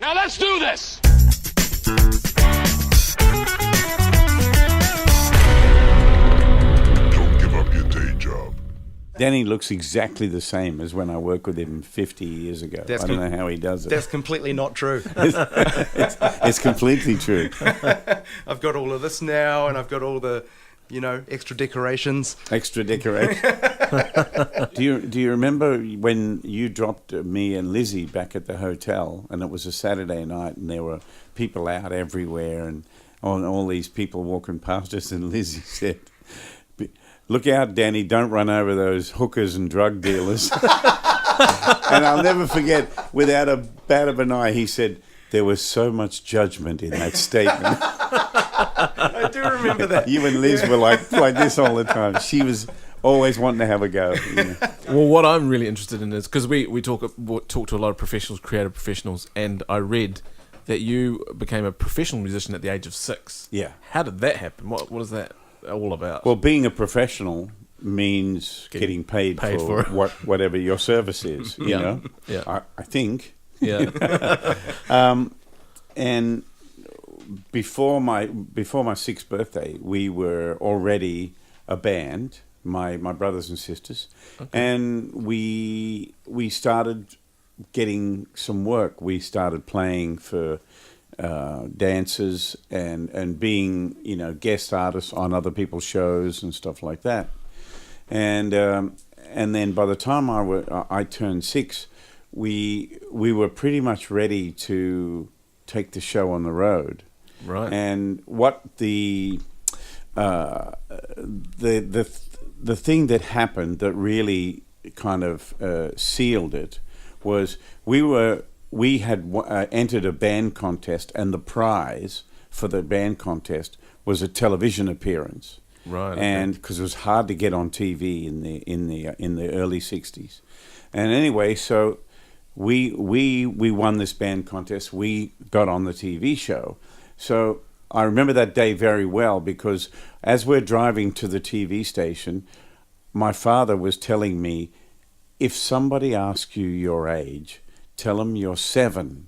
Now let's do this! Don't give up your day job. Danny looks exactly the same as when I worked with him 50 years ago. I don't know how he does it. That's completely not true. It's completely true. I've got all of this now, and I've got all the, extra decorations. Extra decoration. Do you remember when you dropped me and Lizzie back at the hotel, and it was a Saturday night, and there were people out everywhere, and all these people walking past us, and Lizzie said, "Look out, Danny, don't run over those hookers and drug dealers." And I'll never forget, without a bat of an eye, he said, "There was so much judgment in that statement." I do remember that. You and Liz were like this all the time. She was always wanting to have a go. Well, what I'm really interested in is, because we talk to a lot of professionals, creative professionals, and I read that you became a professional musician at the age of 6. Yeah. How did that happen? What is that all about? Well, being a professional means getting paid for whatever your service is. You know, I think. Yeah. And before my 6th birthday, we were already a band, my brothers and sisters, and we started getting some work. We started playing for dancers and being guest artists on other people's shows and stuff like that. And then by the time I turned 6, we were pretty much ready to take the show on the road. Right. And what the thing that happened that really kind of sealed it was we had entered a band contest, and the prize for the band contest was a television appearance. Right. And because it was hard to get on TV in the early 60s. And anyway, so we won this band contest. We got on the TV show. So I remember that day very well, because as we're driving to the TV station, my father was telling me, if somebody asks you your age, tell them you're 7.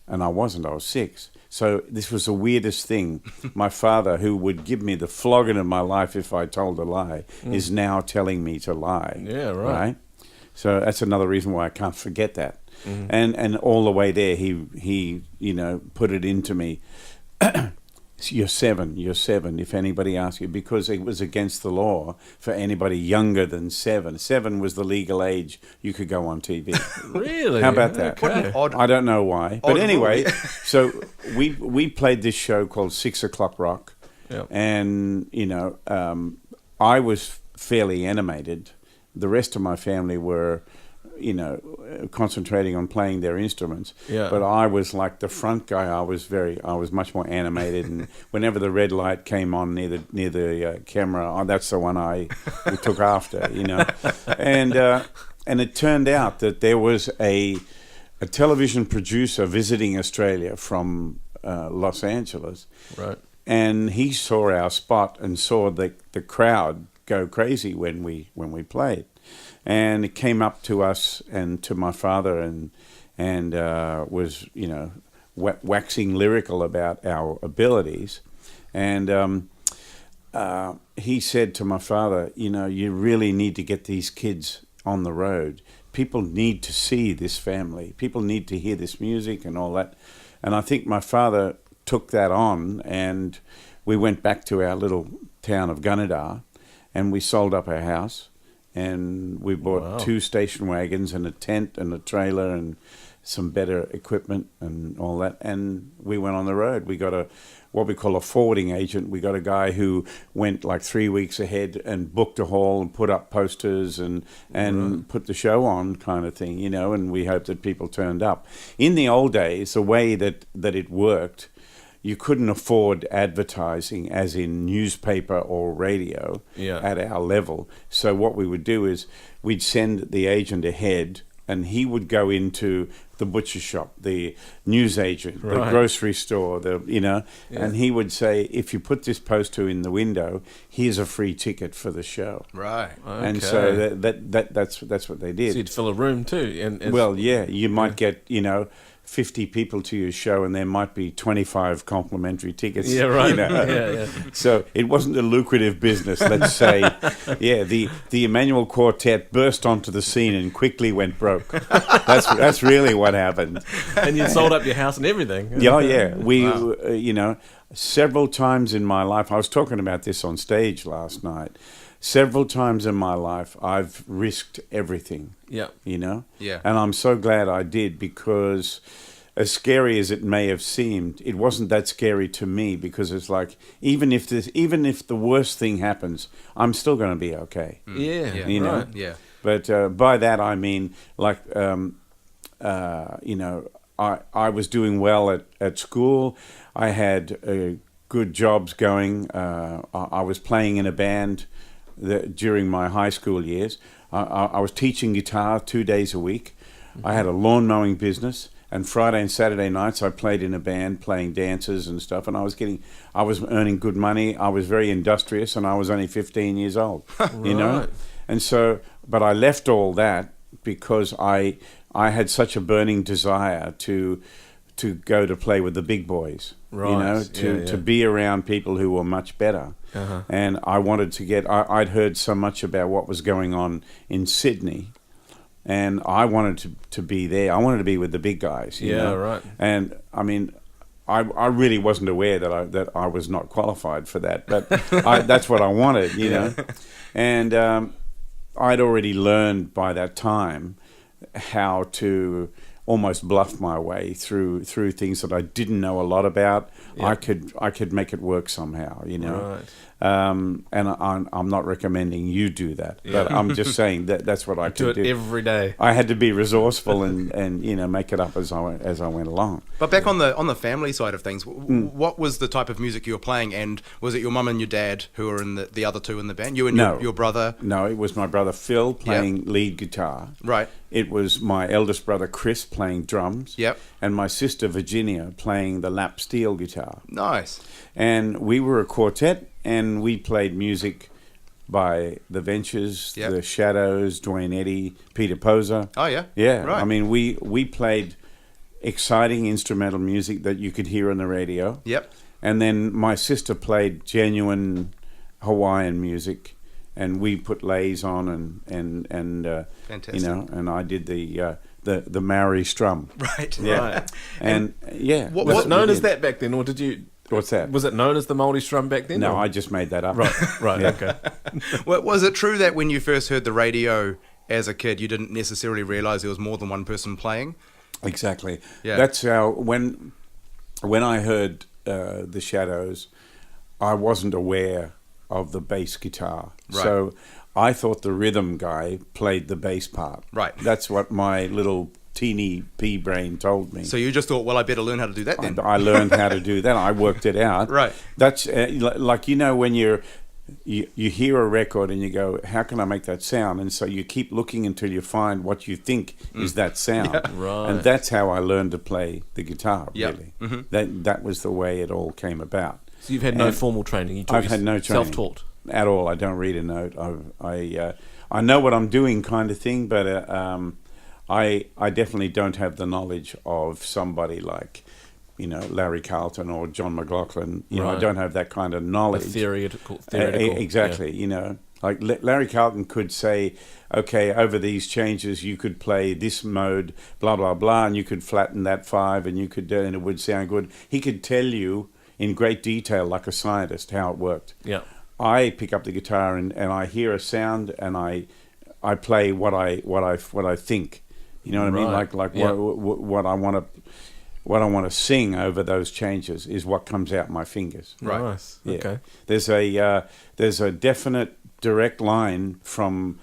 And I wasn't, I was 6. So this was the weirdest thing. My father, who would give me the flogging of my life if I told a lie, is now telling me to lie. Yeah, right. So that's another reason why I can't forget that. Mm-hmm. And all the way there, he put it into me. You're 7, if anybody asks you, because it was against the law for anybody younger than 7. 7 was the legal age you could go on TV. Really? How about that? Okay. I don't know why. But anyway, so we played this show called 6 O'Clock Rock. Yep. And, I was fairly animated. The rest of my family were, concentrating on playing their instruments. Yeah. But I was like the front guy. I was much more animated, and whenever the red light came on near the camera, that's the one I took after, And it turned out that there was a television producer visiting Australia from Los Angeles. Right. And he saw our spot and saw the crowd go crazy when we played. And it came up to us and to my father and was, waxing lyrical about our abilities. And he said to my father, you really need to get these kids on the road. People need to see this family. People need to hear this music and all that. And I think my father took that on, and we went back to our little town of Gunnedah, and we sold up our house. And we bought 2 station wagons and a tent and a trailer and some better equipment and all that. And we went on the road. We got what we call a forwarding agent. We got a guy who went like 3 weeks ahead and booked a hall and put up posters and put the show on, kind of thing, and we hoped that people turned up. In the old days, the way that it worked, you couldn't afford advertising, as in newspaper or radio, at our level. So what we would do is we'd send the agent ahead, and he would go into the butcher shop, the newsagent, the grocery store, and he would say, if you put this poster in the window, here's a free ticket for the show. Right. Okay. And so that's what they did. So you'd fill a room too. Well, yeah, you might get, 50 people to your show and there might be 25 complimentary tickets. Yeah, right. You know? Yeah. So it wasn't a lucrative business, let's say. Yeah, the Emmanuel Quartet burst onto the scene and quickly went broke. That's really what happened. And you sold up your house and everything. Yeah. We, several times in my life, I was talking about this on stage last night. Several times in my life, I've risked everything. Yeah. Yeah. And I'm so glad I did, because as scary as it may have seemed, it wasn't that scary to me, because it's like, even if the worst thing happens, I'm still going to be okay. Yeah. You know? Right. Yeah. But by that I mean, like, I was doing well at school. I had good jobs going. I was playing in a band during my high school years. I was teaching guitar 2 days a week. I had a lawn mowing business, and Friday and Saturday nights I played in a band, playing dances and stuff. And I was earning good money. I was very industrious, and I was only 15 years old. You know, and so, but I left all that because I had such a burning desire to go to play with the big boys, to be around people who were much better. And I wanted to I'd heard so much about what was going on in Sydney, and I wanted to be there. I wanted to be with the big guys. You know? Right. And I mean, I really wasn't aware that I was not qualified for that, but that's what I wanted, you know. And I'd already learned by that time how to almost bluff my way through things that I didn't know a lot about. I could make it work somehow, you know. Right. And I'm not recommending you do that, but I'm just saying that's what I could do. Do it every day. I had to be resourceful and make it up as I went along. But back on the family side of things, what was the type of music you were playing? And was it your mum and your dad who were in the other two in the band? You and your brother? No, it was my brother Phil playing lead guitar. Right. It was my eldest brother Chris playing drums. Yep. And my sister Virginia playing the lap steel guitar. Nice. And we were a quartet, and we played music by The Ventures, The Shadows, Dwayne Eddy, Peter Poser. Oh, yeah? Yeah. Right. I mean, we played exciting instrumental music that you could hear on the radio. Yep. And then my sister played genuine Hawaiian music, and we put lays on and Fantastic. and I did the Maori strum. Right. Yeah. Right. And Was it known as that back then, or did you... What's that? Was it known as the Māori strum back then? No, or? I just made that up. Right, okay. Well, was it true that when you first heard the radio as a kid, you didn't necessarily realise there was more than one person playing? Exactly. Yeah. That's how, when I heard The Shadows, I wasn't aware of the bass guitar. Right. So I thought the rhythm guy played the bass part. Right. That's what my little teeny pea brain told me. So you just thought, well, I better learn how to do that then. I learned how to do that. I worked it out. Right. That's like, when you hear a record and you go, how can I make that sound? And so you keep looking until you find what you think is that sound. Yeah. Right. And that's how I learned to play the guitar, Yep. really. Mm-hmm. That was the way it all came about. So you've had no formal training? I've had no training. Self-taught? At all. I don't read a note. I know what I'm doing kind of thing, but I definitely don't have the knowledge of somebody like, Larry Carlton or John McLaughlin. I don't have that kind of knowledge. Theoretical. Exactly. Like Larry Carlton could say, okay, over these changes you could play this mode, blah blah blah, and you could flatten that 5, and you could do, and it would sound good. He could tell you in great detail, like a scientist, how it worked. Yeah. I pick up the guitar and I hear a sound and I play what I think. You know what I mean? Like what I want to sing over those changes is what comes out my fingers. Right. Nice. Yeah. Okay. There's a definite direct line from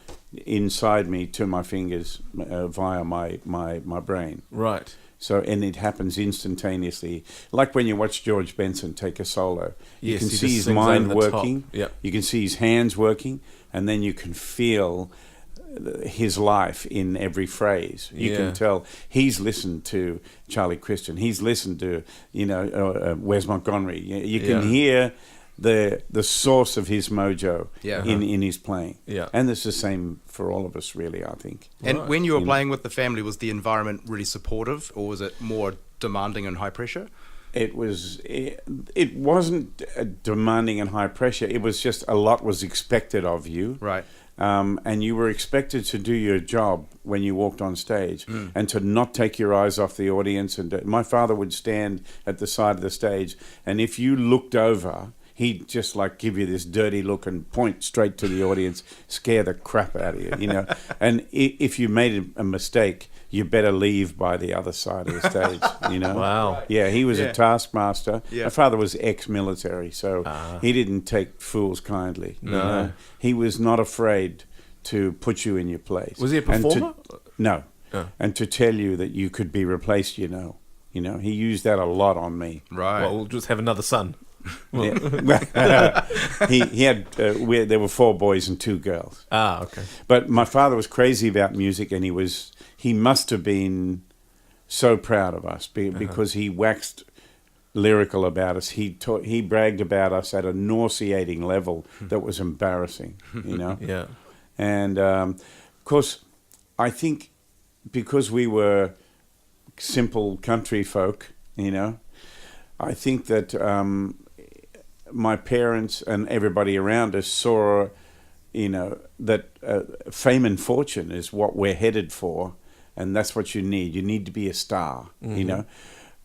inside me to my fingers via my brain. Right. So, and it happens instantaneously. Like when you watch George Benson take a solo, you can see his mind working. Yep. You can see his hands working, and then you can feel his life in every phrase. You can tell he's listened to Charlie Christian. He's listened to, Wes Montgomery. You can hear the source of his mojo in his playing. Yeah. And it's the same for all of us, really, I think. And when you were playing with the family, was the environment really supportive, or was it more demanding and high pressure? It wasn't demanding and high pressure. It was just a lot was expected of you. Right. And you were expected to do your job when you walked on stage and to not take your eyes off the audience. And my father would stand at the side of the stage, and if you looked over, he'd just like give you this dirty look and point straight to the audience, scare the crap out of you, you know. And if you made a mistake, you better leave by the other side of the stage, you know. Wow. Yeah, he was a taskmaster. Yeah. My father was ex-military, so he didn't take fools kindly. No. You know? He was not afraid to put you in your place. Was he a performer? No. Oh. And to tell you that you could be replaced, you know. He used that a lot on me. Right. Well, we'll just have another son. Yeah. he had there were 4 boys and 2 girls. Okay. But my father was crazy about music, and he must have been so proud of us because he waxed lyrical about us. He bragged about us at a nauseating level that was embarrassing, you know. Yeah. And of course, I think because we were simple country folk, you know, I think that my parents and everybody around us saw, you know, that fame and fortune is what we're headed for, and that's what you need. You need to be a star, you know.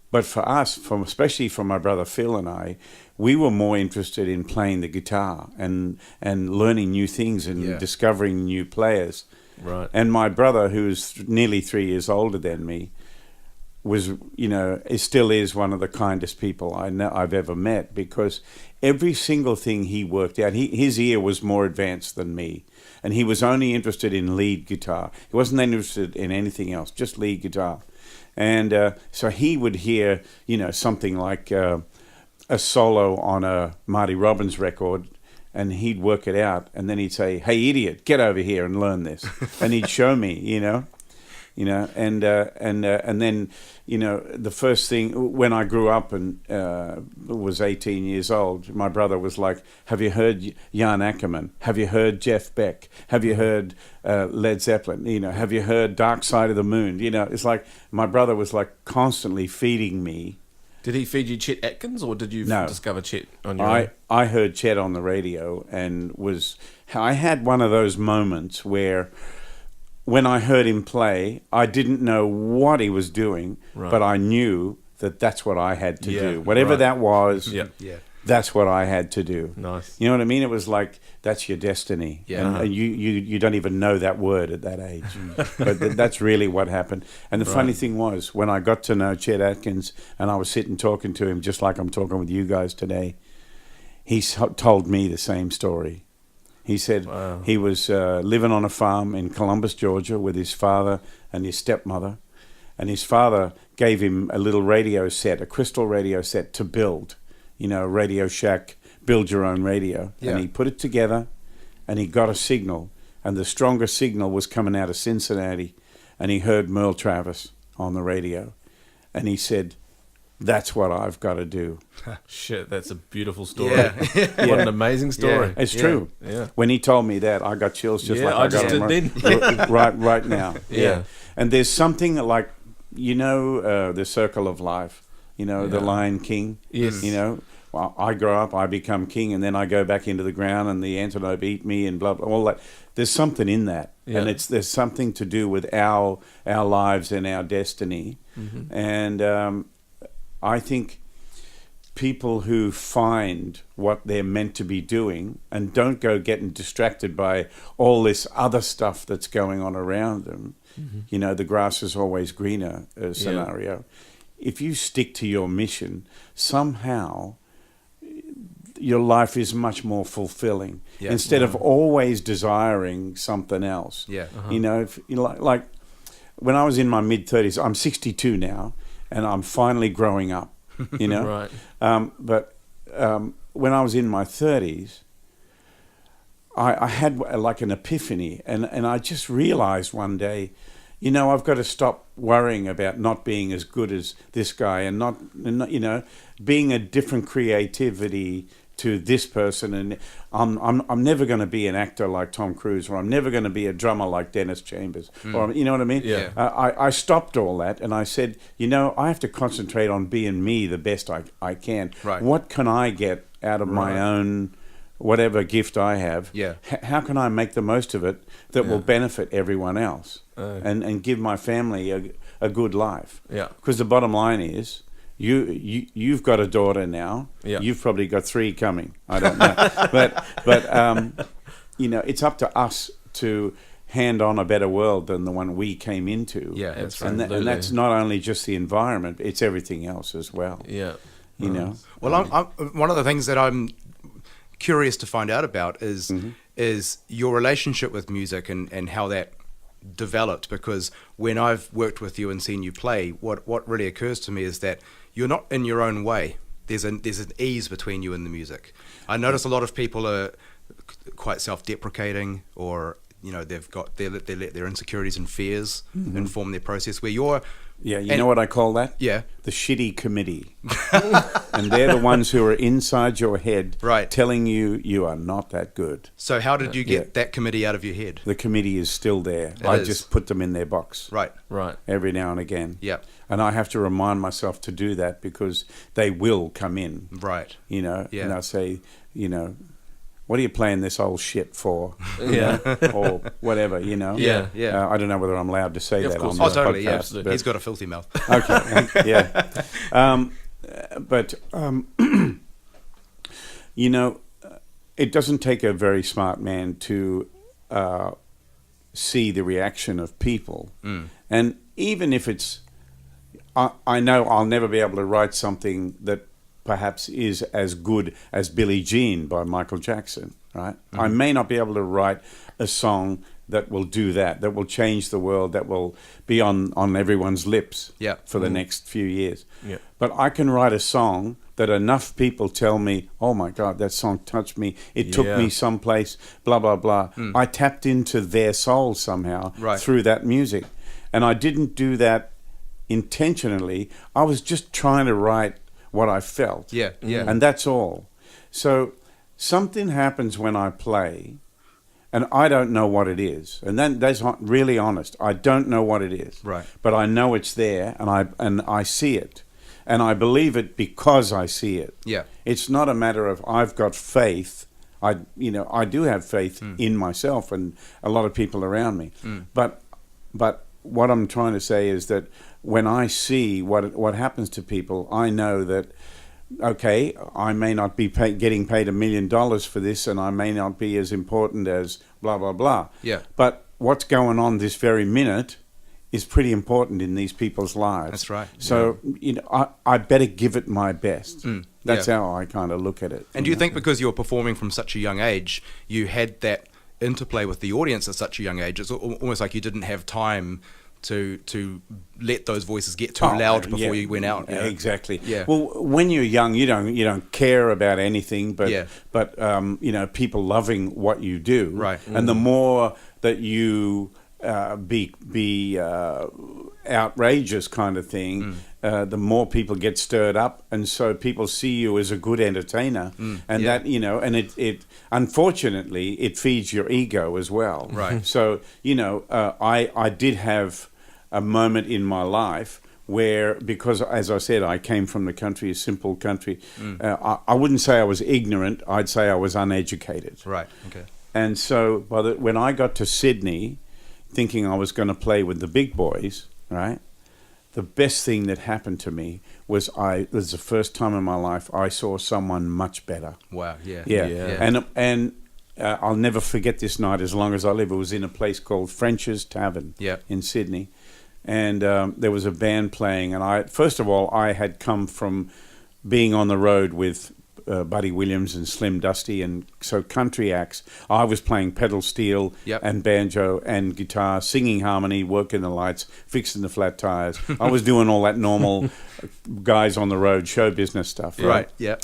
But for us, especially for my brother Phil and I, we were more interested in playing the guitar and learning new things and discovering new players. Right. And my brother, who's nearly 3 years older than me, was, you know, still is one of the kindest people I've ever met, because every single thing he worked out, his ear was more advanced than me, and he was only interested in lead guitar. He wasn't interested in anything else, just lead guitar. And so he would hear, you know, something like a solo on a Marty Robbins record, and he'd work it out, and then he'd say, "Hey, idiot, get over here and learn this," and he'd show me, you know, and then, you know, the first thing when I grew up and was 18 years old, my brother was like, "Have you heard Jan Ackerman? Have you heard Jeff Beck? Have you heard Led Zeppelin? You know, have you heard Dark Side of the Moon?" You know, it's like my brother was like constantly feeding me. Did he feed you Chet Atkins, or did you discover Chet on your own? I heard Chet on the radio, and I had one of those moments where, when I heard him play, I didn't know what he was doing, but I knew that that's what I had to do. Whatever that was, that's what I had to do. Nice. You know what I mean? It was like, that's your destiny. Yeah. And you don't even know that word at that age. But that's really what happened. And the funny thing was, when I got to know Chet Atkins, and I was sitting talking to him just like I'm talking with you guys today, he told me the same story. He said he was living on a farm in Columbus, Georgia, with his father and his stepmother. And his father gave him a little radio set, a crystal radio set to build. You know, Radio Shack, build your own radio. Yeah. And he put it together, and he got a signal. And the strongest signal was coming out of Cincinnati. And he heard Merle Travis on the radio. And he said, "That's what I've got to do." Shit, that's a beautiful story. What an amazing story. It's true. Yeah. When he told me that, I got chills just like I just got did them right now. Yeah. And there's something like, you know, the circle of life, you know, the Lion King. Yes. You know, well, I grow up, I become king, and then I go back into the ground and the antelope eat me and blah, blah, all that. There's something in that. Yeah. And there's something to do with our lives and our destiny. Mm-hmm. And I think people who find what they're meant to be doing and don't go getting distracted by all this other stuff that's going on around them, you know, the grass is always greener scenario. If you stick to your mission, somehow your life is much more fulfilling instead of always desiring something else. You know, like when I was in my mid-30s, I'm 62 now, and I'm finally growing up, you know. Right. But when I was in my 30s, I had like an epiphany, and I just realized one day, you know, I've got to stop worrying about not being as good as this guy, and not you know, being a different creativity to this person, and I'm never going to be an actor like Tom Cruise, or I'm never going to be a drummer like Dennis Chambers, or you know what I mean? Yeah. I stopped all that, and I said, I have to concentrate on being me the best I can. Right. What can I get out of my own whatever gift I have? Yeah. How can I make the most of it that will benefit everyone else, and give my family a good life? Yeah. Because the bottom line is, you've got a daughter now. Yeah. You've probably got 3 coming. I don't know, but it's up to us to hand on a better world than the one we came into. Yeah, that's and, right. and that's not only just the environment; it's everything else as well. Yeah. You know. Well, I'm one of the things that I'm curious to find out about is your relationship with music and how that developed. Because when I've worked with you and seen you play, what really occurs to me is that you're not in your own way. There's an ease between you and the music. I notice a lot of people are quite self-deprecating, or they let their insecurities and fears inform their process. Where you're know what I call that? Yeah. The shitty committee. And they're the ones who are inside your head, right, telling you are not that good. So how did you get that committee out of your head? The committee is still there. I just put them in their box. Right. Every now and again. Yeah. And I have to remind myself to do that, because they will come in. Right. And I'll say, what are you playing this old shit for? Yeah. Or whatever, Yeah. Yeah. I don't know whether I'm allowed to say that of course. on Oh, this totally. podcast. Yeah. Absolutely. He's got a filthy mouth. Okay. Yeah. But it doesn't take a very smart man to see the reaction of people. And even if it's, I know I'll never be able to write something that perhaps is as good as Billie Jean by Michael Jackson, right? I may not be able to write a song that will do that will change the world, that will be on everyone's lips for the next few years. Yeah. But I can write a song that enough people tell me, oh my God, that song touched me. It took me someplace, blah, blah, blah. I tapped into their soul somehow through that music. And I didn't do that intentionally. I was just trying to write what I felt. Yeah. And that's all. So something happens when I play, and I don't know what it is. And that's not really honest. I don't know what it is. Right. But I know it's there, and I see it. And I believe it because I see it. Yeah. It's not a matter of I've got faith. I do have faith in myself and a lot of people around me. But what I'm trying to say is that when I see what happens to people, I know that, okay, I may not be getting paid $1 million for this, and I may not be as important as blah, blah, blah. Yeah. But what's going on this very minute is pretty important in these people's lives. That's right. So, I better give it my best. That's how I kind of look at it. And do you think because you were performing from such a young age, you had that interplay with the audience at such a young age? It's almost like you didn't have time to let those voices get too loud before you went out. Yeah, exactly. Yeah. Well, when you're young, you don't care about anything, but people loving what you do. Right. And the more that you be outrageous kind of thing, the more people get stirred up, and so people see you as a good entertainer, and that and it unfortunately it feeds your ego as well. Right. So I did have a moment in my life where, because as I said, I came from the country, a simple country. I wouldn't say I was ignorant. I'd say I was uneducated. Right. Okay. And so when I got to Sydney, thinking I was going to play with the big boys, right? The best thing that happened to me was it was the first time in my life I saw someone much better. Wow. Yeah. Yeah. And I'll never forget this night as long as I live. It was in a place called French's Tavern in Sydney. And there was a band playing. And first of all, I had come from being on the road with Buddy Williams and Slim Dusty, and so country acts. I was playing pedal steel and banjo and guitar, singing harmony, working the lights, fixing the flat tires. I was doing all that normal guys on the road show business stuff. Right. Yeah.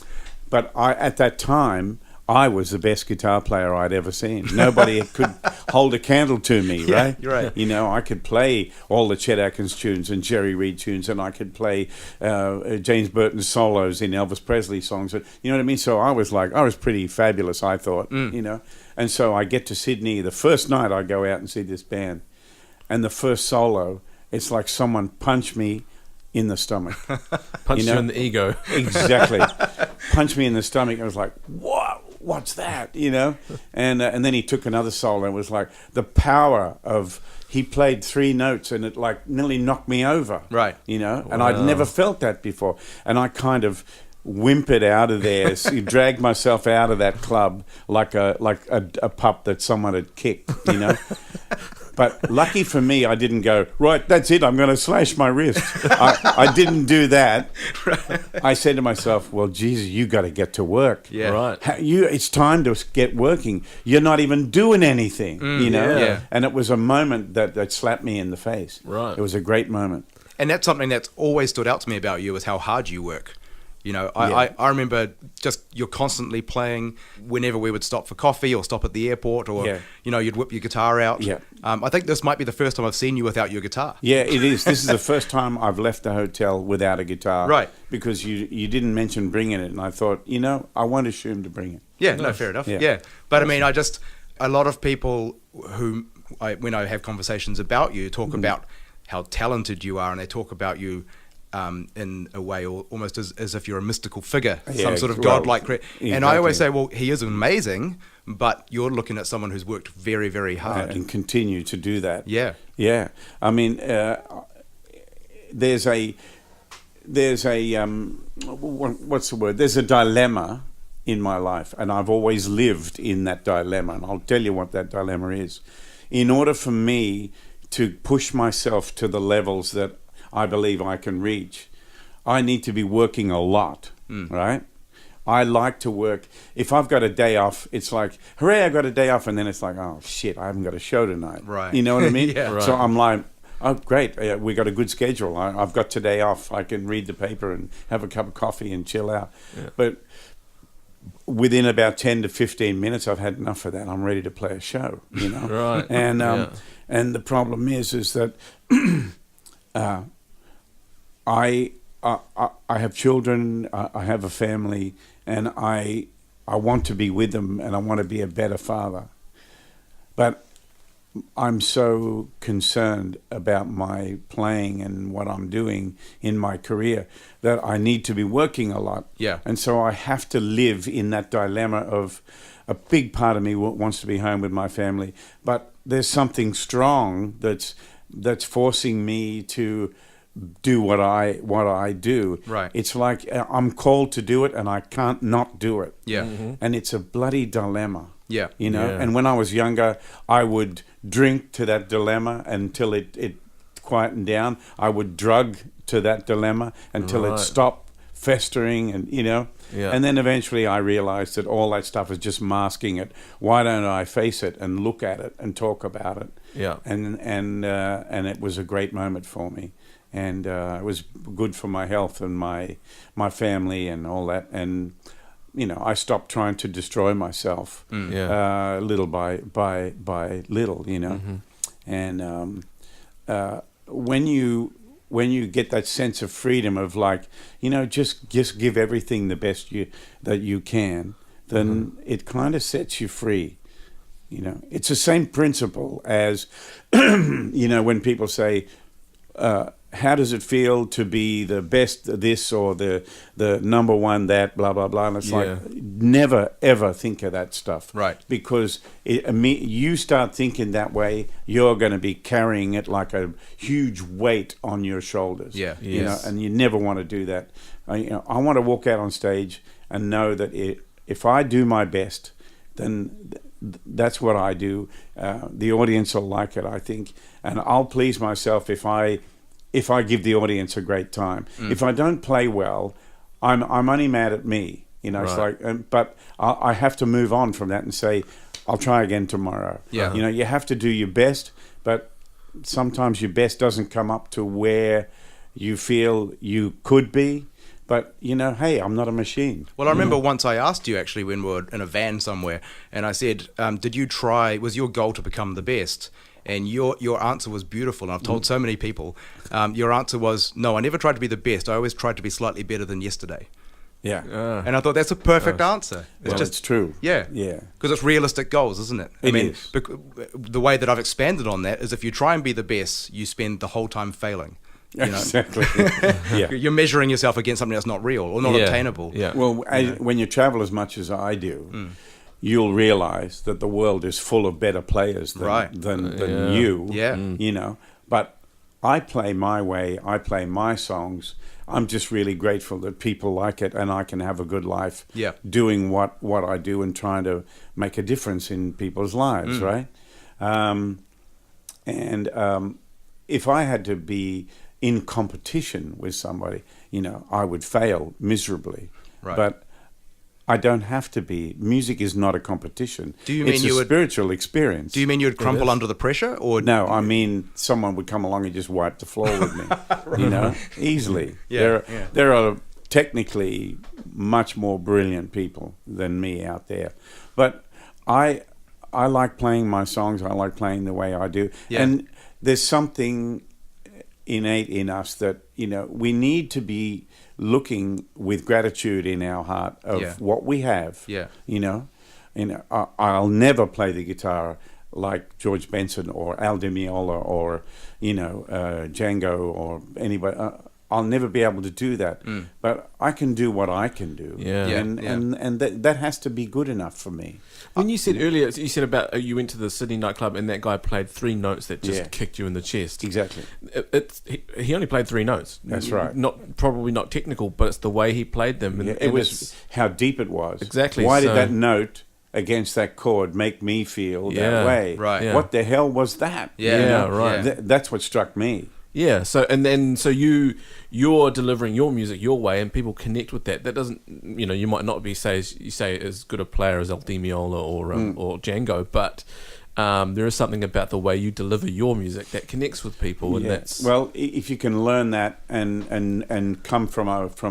But at that time, I was the best guitar player I'd ever seen. Nobody could hold a candle to me, right? You're right. You know, I could play all the Chet Atkins tunes and Jerry Reed tunes, and I could play James Burton solos in Elvis Presley songs. You know what I mean? So I was pretty fabulous, I thought, you know. And so I get to Sydney. The first night I go out and see this band, and the first solo, it's like someone punched me in the stomach. Punched you in the ego. Exactly. Punched me in the stomach. I was like, "What? What's that?" You know. And then he took another solo. And it was like the power of. He played 3 notes and it like nearly knocked me over. Right. You know. And I'd never felt that before. And I kind of whimpered out of there. Dragged myself out of that club like a pup that someone had kicked. You know. But lucky for me, I didn't go, right, that's it, I'm going to slash my wrist. I didn't do that. I said to myself, well, Jesus, you got to get to work. Yeah. Right. It's time to get working. You're not even doing anything, you know? Yeah. And it was a moment that slapped me in the face. Right. It was a great moment. And that's something that's always stood out to me about you is how hard you work. You know, I remember just you're constantly playing whenever we would stop for coffee or stop at the airport or, you know, you'd whip your guitar out. Yeah. I think this might be the first time I've seen you without your guitar. Yeah, it is. This is the first time I've left the hotel without a guitar. Right. Because you didn't mention bringing it, and I thought, you know, I won't assume to bring it. Yeah, no, fair enough. Yeah. Yeah. But I mean, a lot of people who, when I have conversations about you, talk about how talented you are, and they talk about you in a way almost as if you're a mystical figure, some sort of godlike. And I always say, well, he is amazing, but you're looking at someone who's worked very, very hard. And continue to do that. Yeah. Yeah. I mean, there's a what's the word? There's a dilemma in my life, and I've always lived in that dilemma, and I'll tell you what that dilemma is. In order for me to push myself to the levels that I believe I can reach, I need to be working a lot, right? I like to work. If I've got a day off, it's like, hooray, I got a day off. And then it's like, oh, shit, I haven't got a show tonight. Right. You know what I mean? Yeah. Right. So I'm like, oh, great, we got a good schedule. I've got today off. I can read the paper and have a cup of coffee and chill out. Yeah. But within about 10 to 15 minutes, I've had enough of that. I'm ready to play a show, you know? Right. And the problem is that I have children, I have a family, and I want to be with them, and I want to be a better father. But I'm so concerned about my playing and what I'm doing in my career that I need to be working a lot. Yeah. And so I have to live in that dilemma of a big part of me wants to be home with my family, but there's something strong that's forcing me to do what I do. Right. It's like I'm called to do it and I can't not do it. Yeah. And it's a bloody dilemma. Yeah. You know, Yeah. and when I was younger, I would drink to that dilemma until it quietened down. I would drug to that dilemma until it stopped festering, and you know. Yeah. And then eventually I realized that all that stuff is just masking it. Why don't I face it and look at it and talk about it? Yeah. And it was a great moment for me. And it was good for my health and my family and all that. And you know, I stopped trying to destroy myself little by little. You know, and when you get that sense of freedom of like, you know, just give everything the best that you can, then it kind of sets you free. You know, it's the same principle as you know, when people say, how does it feel to be the best this or the number one that, blah, blah, blah. And it's like, never, ever think of that stuff. Right. Because you start thinking that way, you're going to be carrying it like a huge weight on your shoulders. Yeah. You know, and you never want to do that. I want to walk out on stage and know that if I do my best, then that's what I do. The audience will like it, I think. And I'll please myself if I give the audience a great time. If I don't play well, I'm only mad at me. You know, It's like, but I have to move on from that and say, I'll try again tomorrow. Yeah. You know, you have to do your best, but sometimes your best doesn't come up to where you feel you could be. But, hey, I'm not a machine. Well, I remember once I asked you actually when we were in a van somewhere, and I said, was your goal to become the best? And your answer was beautiful, and I've told so many people. Your answer was, no, I never tried to be the best. I always tried to be slightly better than yesterday. Yeah. And I thought that's a perfect answer. It's true. Yeah. Yeah. Because it's realistic goals, isn't it? It is. The way that I've expanded on that is if you try and be the best, you spend the whole time failing. Exactly. Yeah. You're measuring yourself against something that's not real or not obtainable. Yeah. Well, when you travel as much as I do, you'll realize that the world is full of better players than you. Yeah. But I play my way. I play my songs. I'm just really grateful that people like it, and I can have a good life doing what I do and trying to make a difference in people's lives, right? If I had to be in competition with somebody, I would fail miserably. Right. But I don't have to be. Music is not a competition. Do you mean it's you a would- spiritual experience. Do you mean you'd crumple under the pressure? Or No, I mean someone would come along and just wipe the floor with me, easily. There are technically much more brilliant people than me out there. But I like playing my songs. I like playing the way I do. Yeah. And there's something innate in us that, we need to be looking with gratitude in our heart of what we have. Yeah. I'll never play the guitar like George Benson or Al Di Meola or Django or anybody. I'll never be able to do that, but I can do what I can do, and that has to be good enough for me. When you said earlier, you said about you went to the Sydney nightclub and that guy played 3 notes that just kicked you in the chest. Exactly. He only played 3 notes. That's right. Probably not technical, but it's the way he played them. And, it was how deep it was. Exactly. Why did that note against that chord make me feel that way? Right. Yeah. What the hell was that? Right. That's what struck me. Yeah, so you're delivering your music your way, and people connect with that. That doesn't, you might not be as good a player as El Di Meola or Django, but there is something about the way you deliver your music that connects with people, and that's if you can learn that and come from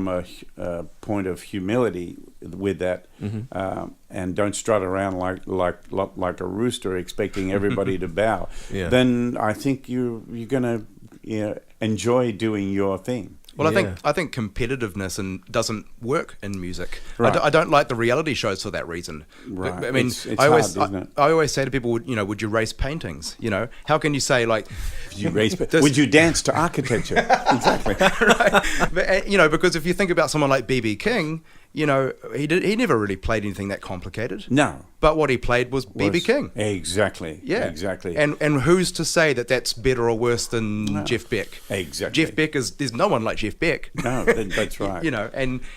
a point of humility with that, and don't strut around like a rooster expecting everybody to bow, then I think you're gonna enjoy doing your thing. Well, I think competitiveness doesn't work in music. Right. I don't like the reality shows for that reason. Right. I mean, it's hard, isn't it? I always say to people, would you race paintings? How can you say like, would you dance to architecture? Exactly. Right. But, because if you think about someone like B.B. King, he never really played anything that complicated. No. But what he played was B.B. King. Exactly. Yeah. Exactly. And who's to say that that's better or worse than Jeff Beck? Exactly. Jeff Beck there's no one like Jeff Beck. No, that's right.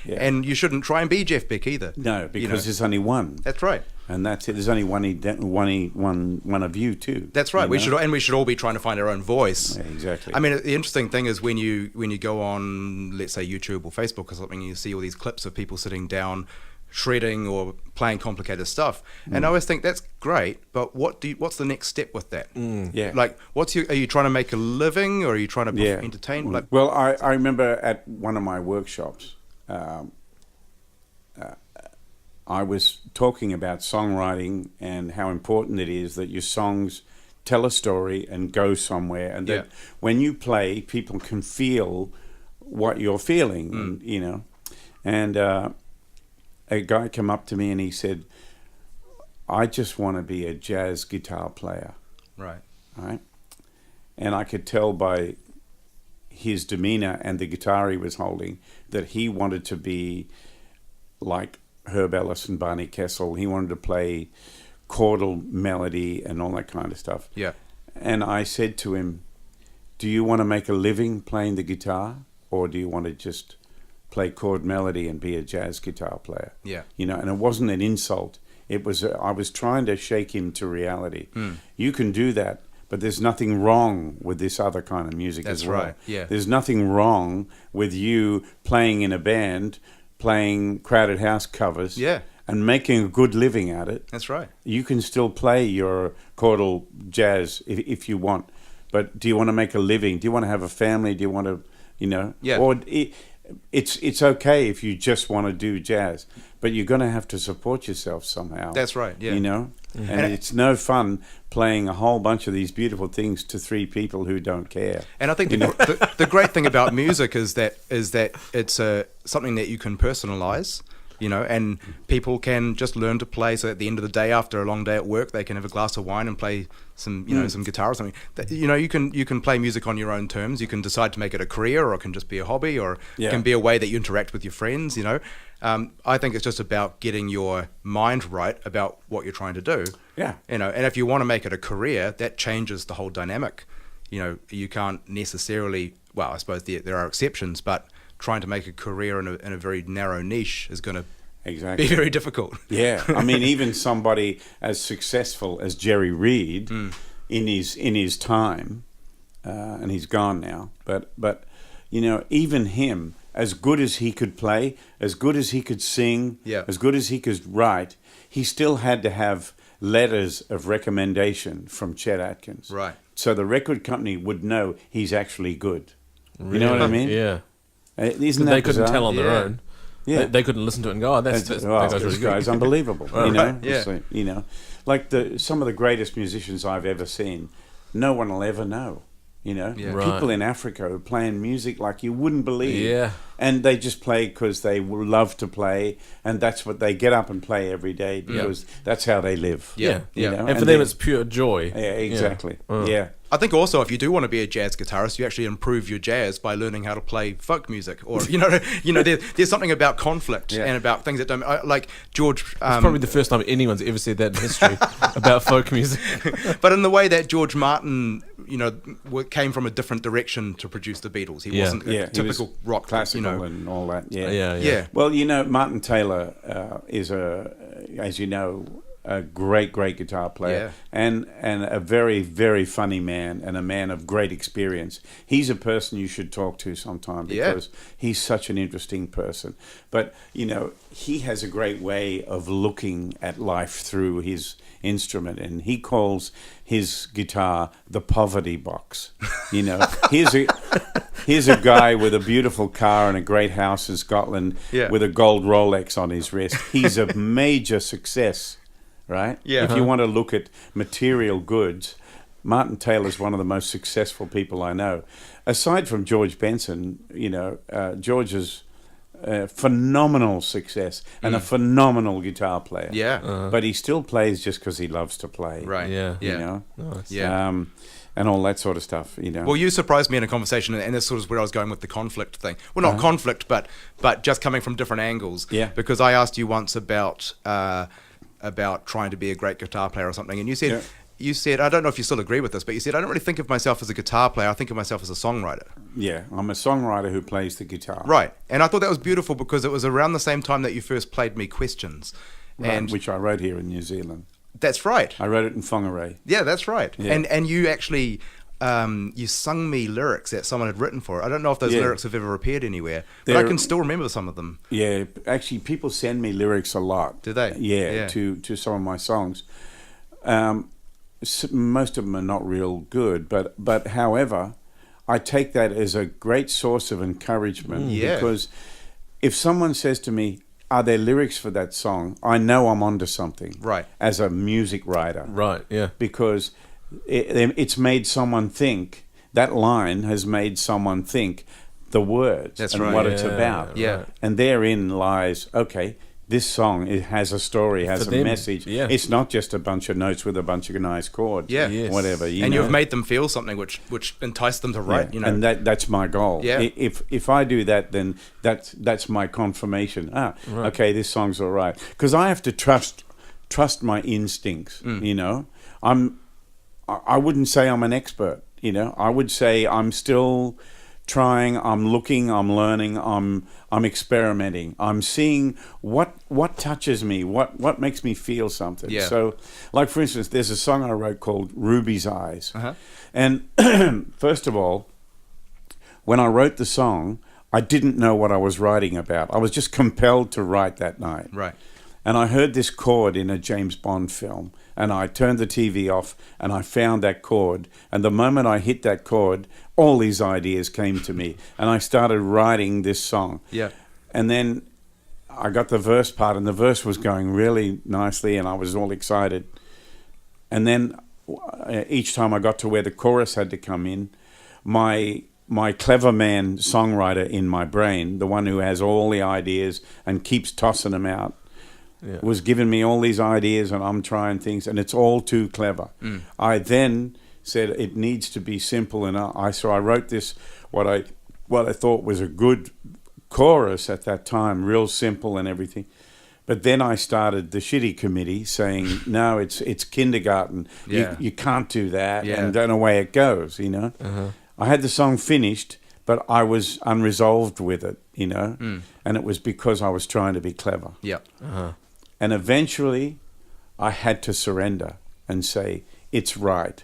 And you shouldn't try and be Jeff Beck either. No, because there's only one. That's right. And that's it. There's only one of you too. That's right. We should all be trying to find our own voice. Yeah, exactly. I mean, the interesting thing is when you go on, let's say YouTube or Facebook or something, you see all these clips of people sitting down, shredding or playing complicated stuff, and I always think that's great. But what's the next step with that? Yeah. Like, are you trying to make a living, or are you trying to entertain? Like, well, I remember at one of my workshops. I was talking about songwriting and how important it is that your songs tell a story and go somewhere, and that when you play, people can feel what you're feeling, And a guy came up to me and he said, "I just want to be a jazz guitar player." right. Right? And I could tell by his demeanor and the guitar he was holding that he wanted to be like Herb Ellis and Barney Kessel. He wanted to play chordal melody and all that kind of stuff. Yeah. And I said to him, "Do you want to make a living playing the guitar, or do you want to just play chord melody and be a jazz guitar player?" Yeah. And it wasn't an insult. It was I was trying to shake him to reality. You can do that, but there's nothing wrong with this other kind of music as well. That's right. Yeah. There's nothing wrong with you playing in a band, playing Crowded House covers, and making a good living at it. That's right. You can still play your chordal jazz if you want, but do you want to make a living? Do you want to have a family? Do you want to, Yeah. Or it's okay if you just want to do jazz, but you're going to have to support yourself somehow. That's right. Yeah. You know, and it's no fun playing a whole bunch of these beautiful things to 3 people who don't care. And I think the great thing about music is that it's something that you can personalize, you know, and people can just learn to play. So at the end of the day, after a long day at work, they can have a glass of wine and play some, you know, some guitar or something. You know, you can play music on your own terms. You can decide to make it a career, or it can just be a hobby, or it can be a way that you interact with your friends. You know, I think it's just about getting your mind right about what you're trying to do. Yeah. You know, and if you want to make it a career, that changes the whole dynamic. You know, you can't necessarily. Well, I suppose there are exceptions, but trying to make a career in a very narrow niche is going to be very difficult. Yeah, I mean, even somebody as successful as Jerry Reed in his time, and he's gone now. But you know, even him, as good as he could play, as good as he could sing, as good as he could write, he still had to have letters of recommendation from Chet Atkins. Right. So the record company would know he's actually good. Really? You know what I mean? Yeah. Isn't that they couldn't bizarre? tell on their own. Yeah. They couldn't listen to it and go, oh, that guy's really good. Guy's unbelievable. You know? Yeah. So, you know, like some of the greatest musicians I've ever seen, no one will ever know. You know, people in Africa are playing music like you wouldn't believe. Yeah. And they just play because they love to play, and that's what they get up and play every day because that's how they live. Yeah. You know? And for them, it's pure joy. Yeah, exactly. Yeah. I think also if you do want to be a jazz guitarist, you actually improve your jazz by learning how to play folk music, or you know, there's something about conflict and about things that don't like George. It's probably the first time anyone's ever said that in history about folk music. But in the way that George Martin, you know, came from a different direction to produce the Beatles, he wasn't a typical rock, classical, you know, and all that. Yeah. Well, you know, Martin Taylor is as you know, a great guitar player and a very, very funny man and a man of great experience. He's a person you should talk to sometime because he's such an interesting person. But, you know, he has a great way of looking at life through his instrument, and he calls his guitar the poverty box. You know, here's a guy with a beautiful car and a great house in Scotland with a gold Rolex on his wrist. He's a major success. Right? Yeah. If you want to look at material goods, Martin Taylor's one of the most successful people I know. Aside from George Benson, you know, George is a phenomenal success and a phenomenal guitar player. Yeah. But he still plays just because he loves to play. Right. Yeah. You know? Nice. Yeah. And all that sort of stuff, you know. Well, you surprised me in a conversation, and this sort of where I was going with the conflict thing. Well, not conflict, but just coming from different angles. Yeah. Because I asked you once about trying to be a great guitar player or something, and you said, I don't know if you still agree with this, but you said, I don't really think of myself as a guitar player, I think of myself as a songwriter. Yeah, I'm a songwriter who plays the guitar. Right, and I thought that was beautiful because it was around the same time that you first played me Questions. Right, and which I wrote here in New Zealand. That's right. I wrote it in Whangarei. Yeah, that's right. Yeah. And you actually... you sung me lyrics that someone had written for it. I don't know if those lyrics have ever appeared anywhere, but I can still remember some of them. Yeah, actually, people send me lyrics a lot. Do they? Yeah. To some of my songs. Most of them are not real good, but however, I take that as a great source of encouragement because if someone says to me, are there lyrics for that song? I know I'm onto something. Right. As a music writer. Right, yeah. Because it's made someone think, that line has made someone think the words what it's about. Yeah. And therein lies, okay, this song, it has a story, has a message. Yeah. It's not just a bunch of notes with a bunch of nice chords. Yeah. Yes. Whatever. And you've made them feel something which enticed them to write, you know. And that's my goal. Yeah. If I do that, then that's my confirmation. Okay, this song's all right. Because I have to trust my instincts, you know. I wouldn't say I'm an expert, you know. I would say I'm still trying, I'm looking, I'm learning, I'm experimenting. I'm seeing what touches me, what makes me feel something. Yeah. So, like for instance, there's a song I wrote called Ruby's Eyes. And first of all, when I wrote the song, I didn't know what I was writing about. I was just compelled to write that night. Right. And I heard this chord in a James Bond film, and I turned the TV off, and I found that chord. And the moment I hit that chord, all these ideas came to me, and I started writing this song. Yeah. And then I got the verse part, and the verse was going really nicely, and I was all excited. And then each time I got to where the chorus had to come in, my clever man songwriter in my brain, the one who has all the ideas and keeps tossing them out, was giving me all these ideas, and I'm trying things, and it's all too clever. I then said it needs to be simple, and so I wrote this, what I thought was a good chorus at that time, real simple and everything. But then I started the shitty committee saying, no, it's kindergarten. Yeah. You can't do that, Yeah. and then away it goes, I had the song finished, but I was unresolved with it, and it was because I was trying to be clever. Yeah. And eventually I had to surrender and say, it's right.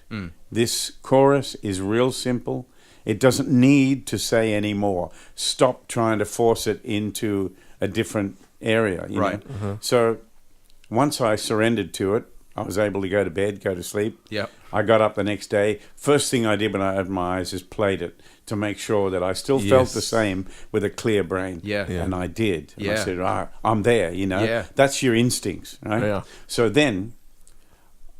This chorus is real simple. It doesn't need to say any more. Stop trying to force it into a different area. You know? So once I surrendered to it, I was able to go to bed, go to sleep. Yeah. I got up the next day. First thing I did when I opened my eyes is played it to make sure that I still felt the same with a clear brain. Yeah. And I did. And Yeah. I said, I'm there, Yeah. That's your instincts, right? Yeah. So then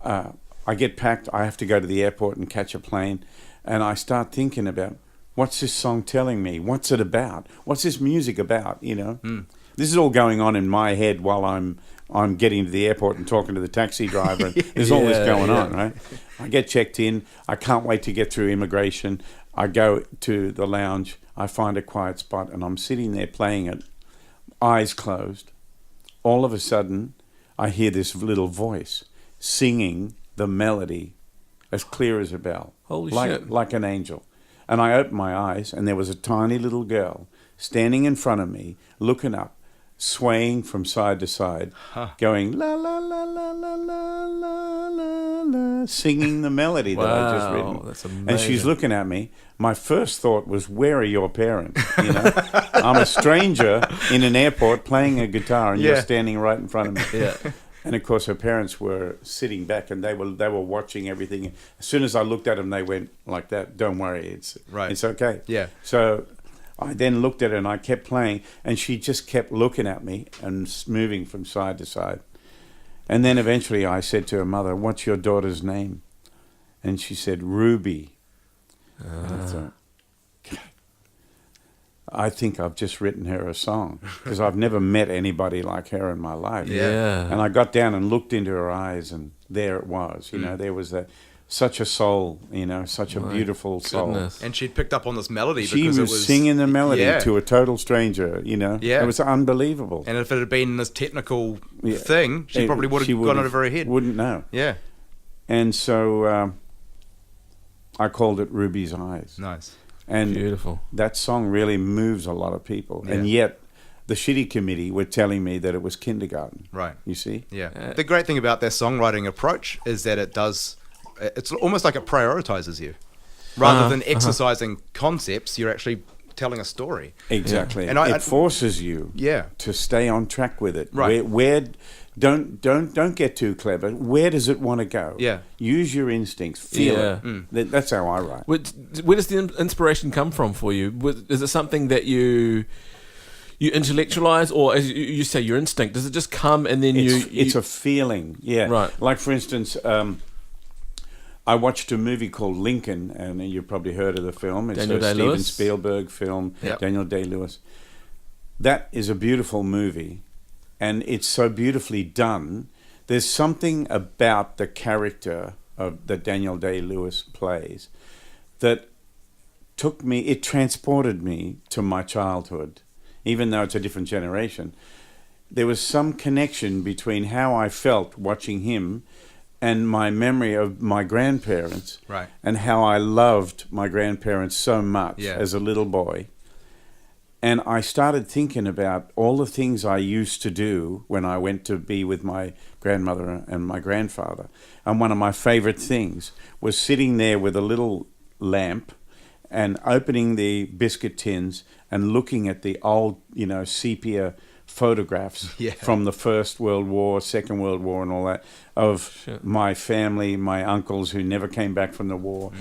I get packed. I have to go to the airport and catch a plane. And I start thinking about, what's this song telling me? What's it about? What's this music about, This is all going on in my head while I'm getting to the airport and talking to the taxi driver. And there's all this going on, right? I get checked in. I can't wait to get through immigration. I go to the lounge. I find a quiet spot, and I'm sitting there playing it, eyes closed. All of a sudden, I hear this little voice singing the melody as clear as a bell. Holy shit. Like an angel. And I opened my eyes, and there was a tiny little girl standing in front of me, looking up, swaying from side to side, going la la la la la la la la la, singing the melody that I just written. That's amazing. And she's looking at me. My first thought was, "Where are your parents?" I'm a stranger in an airport playing a guitar, and you're standing right in front of me. Yeah. And of course, her parents were sitting back, and they were watching everything. As soon as I looked at them, they went like that. Don't worry, it's okay. Yeah. So I then looked at her, and I kept playing, and she just kept looking at me and moving from side to side. And then eventually, I said to her mother, "What's your daughter's name?" And she said, "Ruby." And I thought, I think I've just written her a song, because I've never met anybody like her in my life. Yeah. And I got down and looked into her eyes, and there it was. There was such a soul, such a beautiful soul. Goodness. And she'd picked up on this melody She because was it was singing the melody to a total stranger, Yeah. It was unbelievable. And if it had been this technical thing, she probably would have gone over her head. Wouldn't know. Yeah. And so I called it Ruby's Eyes. Nice. And Beautiful. that song really moves a lot of people. Yeah. And yet the shitty committee were telling me that it was kindergarten. Right. You see? Yeah. The great thing about their songwriting approach is that it's almost like it prioritizes you. Rather than exercising concepts, you're actually telling a story. Exactly. And it forces you Yeah. to stay on track with it. Right. Where don't get too clever. Where does it want to go? Yeah. Use your instincts. Feel it. That's how I write. Where does the inspiration come from for you? Is it something that you intellectualize, or as you say, your instinct? Does it just come and then it's a feeling. Yeah. Right. Like, for instance, I watched a movie called Lincoln, and you've probably heard of the film. It's Daniel a Day-Lewis? Steven Spielberg film. Yep. Daniel Day-Lewis. That is a beautiful movie, and it's so beautifully done. There's something about the character that Daniel Day-Lewis plays that it transported me to my childhood, even though it's a different generation. There was some connection between how I felt watching him and my memory of my grandparents, Right. and how I loved my grandparents so much as a little boy. And I started thinking about all the things I used to do when I went to be with my grandmother and my grandfather. And one of my favorite things was sitting there with a little lamp and opening the biscuit tins and looking at the old, sepia photographs from the First World War, Second World War, and all that of my family, my uncles who never came back from the war,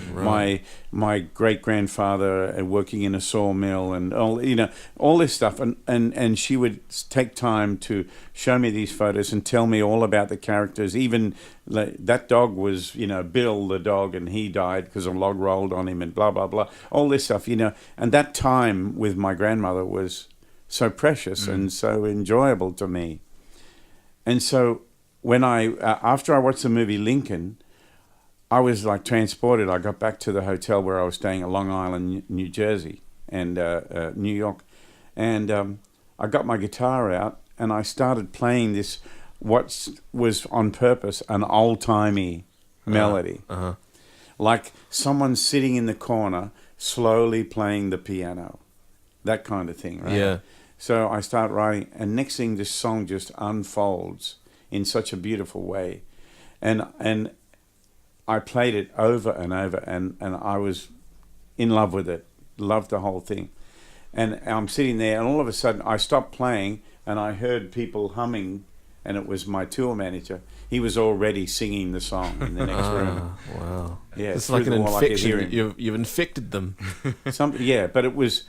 my great grandfather working in a sawmill, and all this stuff, and she would take time to show me these photos and tell me all about the characters. Even that dog was Bill the dog, and he died because a log rolled on him, and blah blah blah, all this stuff, and that time with my grandmother was so precious and so enjoyable to me. And so when after I watched the movie Lincoln, I was like transported. I got back to the hotel where I was staying at Long Island, New Jersey, and New York, and I got my guitar out and I started playing this, what was on purpose an old-timey melody, like someone sitting in the corner slowly playing the piano, that kind of thing, right? Yeah. So I start writing, and next thing, this song just unfolds in such a beautiful way. And I played it over and over, and I was in love with it, loved the whole thing. And I'm sitting there, and all of a sudden, I stopped playing, and I heard people humming, and it was my tour manager. He was already singing the song in the next room. Wow. Yeah, it's like an infection. You've infected them. But it was...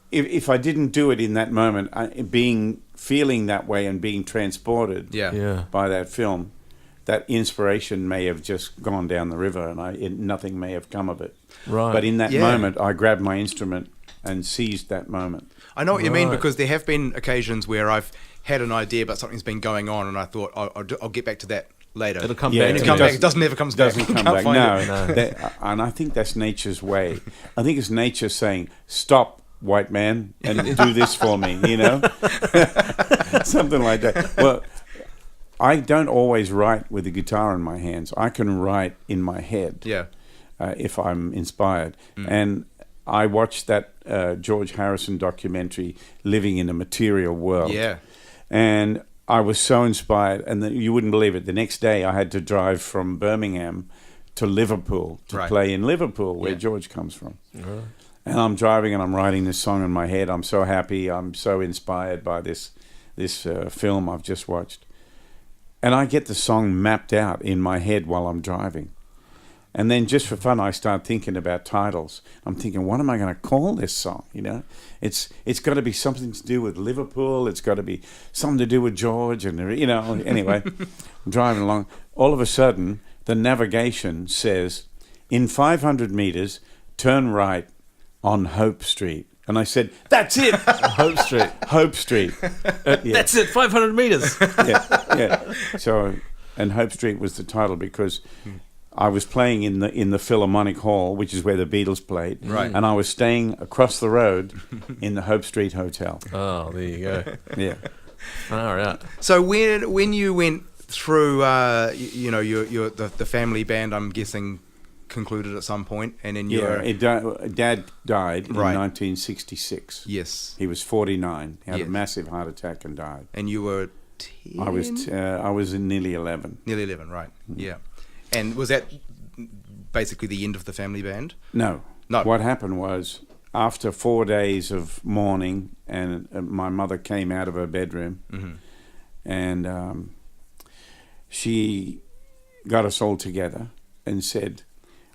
If I didn't do it in that moment, feeling that way and being transported by that film, that inspiration may have just gone down the river, and nothing may have come of it. Right. But in that moment, I grabbed my instrument and seized that moment. I know what you mean, because there have been occasions where I've had an idea, but something's been going on, and I thought I'll get back to that later. It'll come back. It doesn't ever comes back. Doesn't come back. No. And I think that's nature's way. I think it's nature saying, "Stop, white man, and do this for me," something like that. Well, I don't always write with the guitar in my hands. I can write in my head if I'm inspired. And I watched that George Harrison documentary, Living in a Material World. And I was so inspired, and you wouldn't believe it. The next day I had to drive from Birmingham to Liverpool to play in Liverpool, where George comes from. And I'm driving and I'm writing this song in my head. I'm so happy. I'm so inspired by this film I've just watched. And I get the song mapped out in my head while I'm driving. And then just for fun, I start thinking about titles. I'm thinking, what am I going to call this song? It's got to be something to do with Liverpool. It's got to be something to do with George. And, anyway, I'm driving along. All of a sudden, the navigation says, in 500 meters, turn right on Hope Street. And I said, that's it! Hope Street. Hope Street. That's it, 500 meters. Yeah. So, and Hope Street was the title because I was playing in the Philharmonic Hall, which is where the Beatles played. Right. And I was staying across the road in the Hope Street Hotel. Oh, there you go. Yeah. All right. So when you went through, the family band, I'm guessing, concluded at some point, and then Dad died in 1966. Yes, he was 49. He had a massive heart attack and died. And you were 10? I was in nearly 11. Nearly 11, right? Yeah. And was that basically the end of the family band? No. What happened was, after 4 days of mourning, and my mother came out of her bedroom, and she got us all together and said,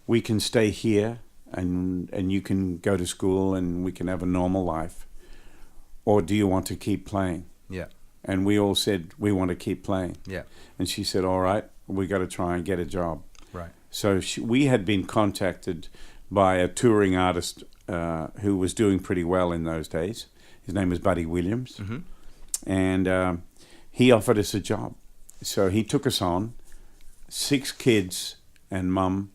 we can stay here and you can go to school and we can have a normal life, or do you want to keep playing? Yeah. And we all said we want to keep playing. Yeah. And she said, all right, we got to try and get a job. Right. So we had been contacted by a touring artist who was doing pretty well in those days. His name was Buddy Williams. And he offered us a job. So he took us on, 6 kids and mum,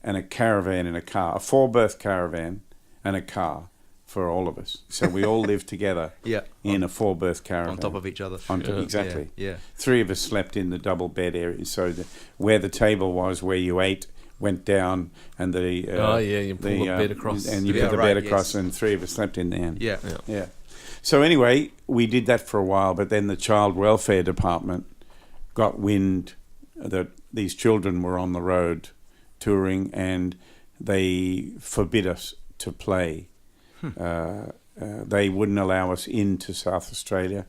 and a caravan in a car, a 4-berth caravan and a car for all of us. So we all lived together in a 4-berth caravan. On top of each other. Exactly. Yeah. 3 of us slept in the double bed area. So where the table was, where you ate, went down, and you pull the bed across. And you put the bed across, and 3 of us slept in there. Yeah. So anyway, we did that for a while, but then the Child Welfare Department got wind that these children were on the road touring, and they forbid us to play they wouldn't allow us into South Australia.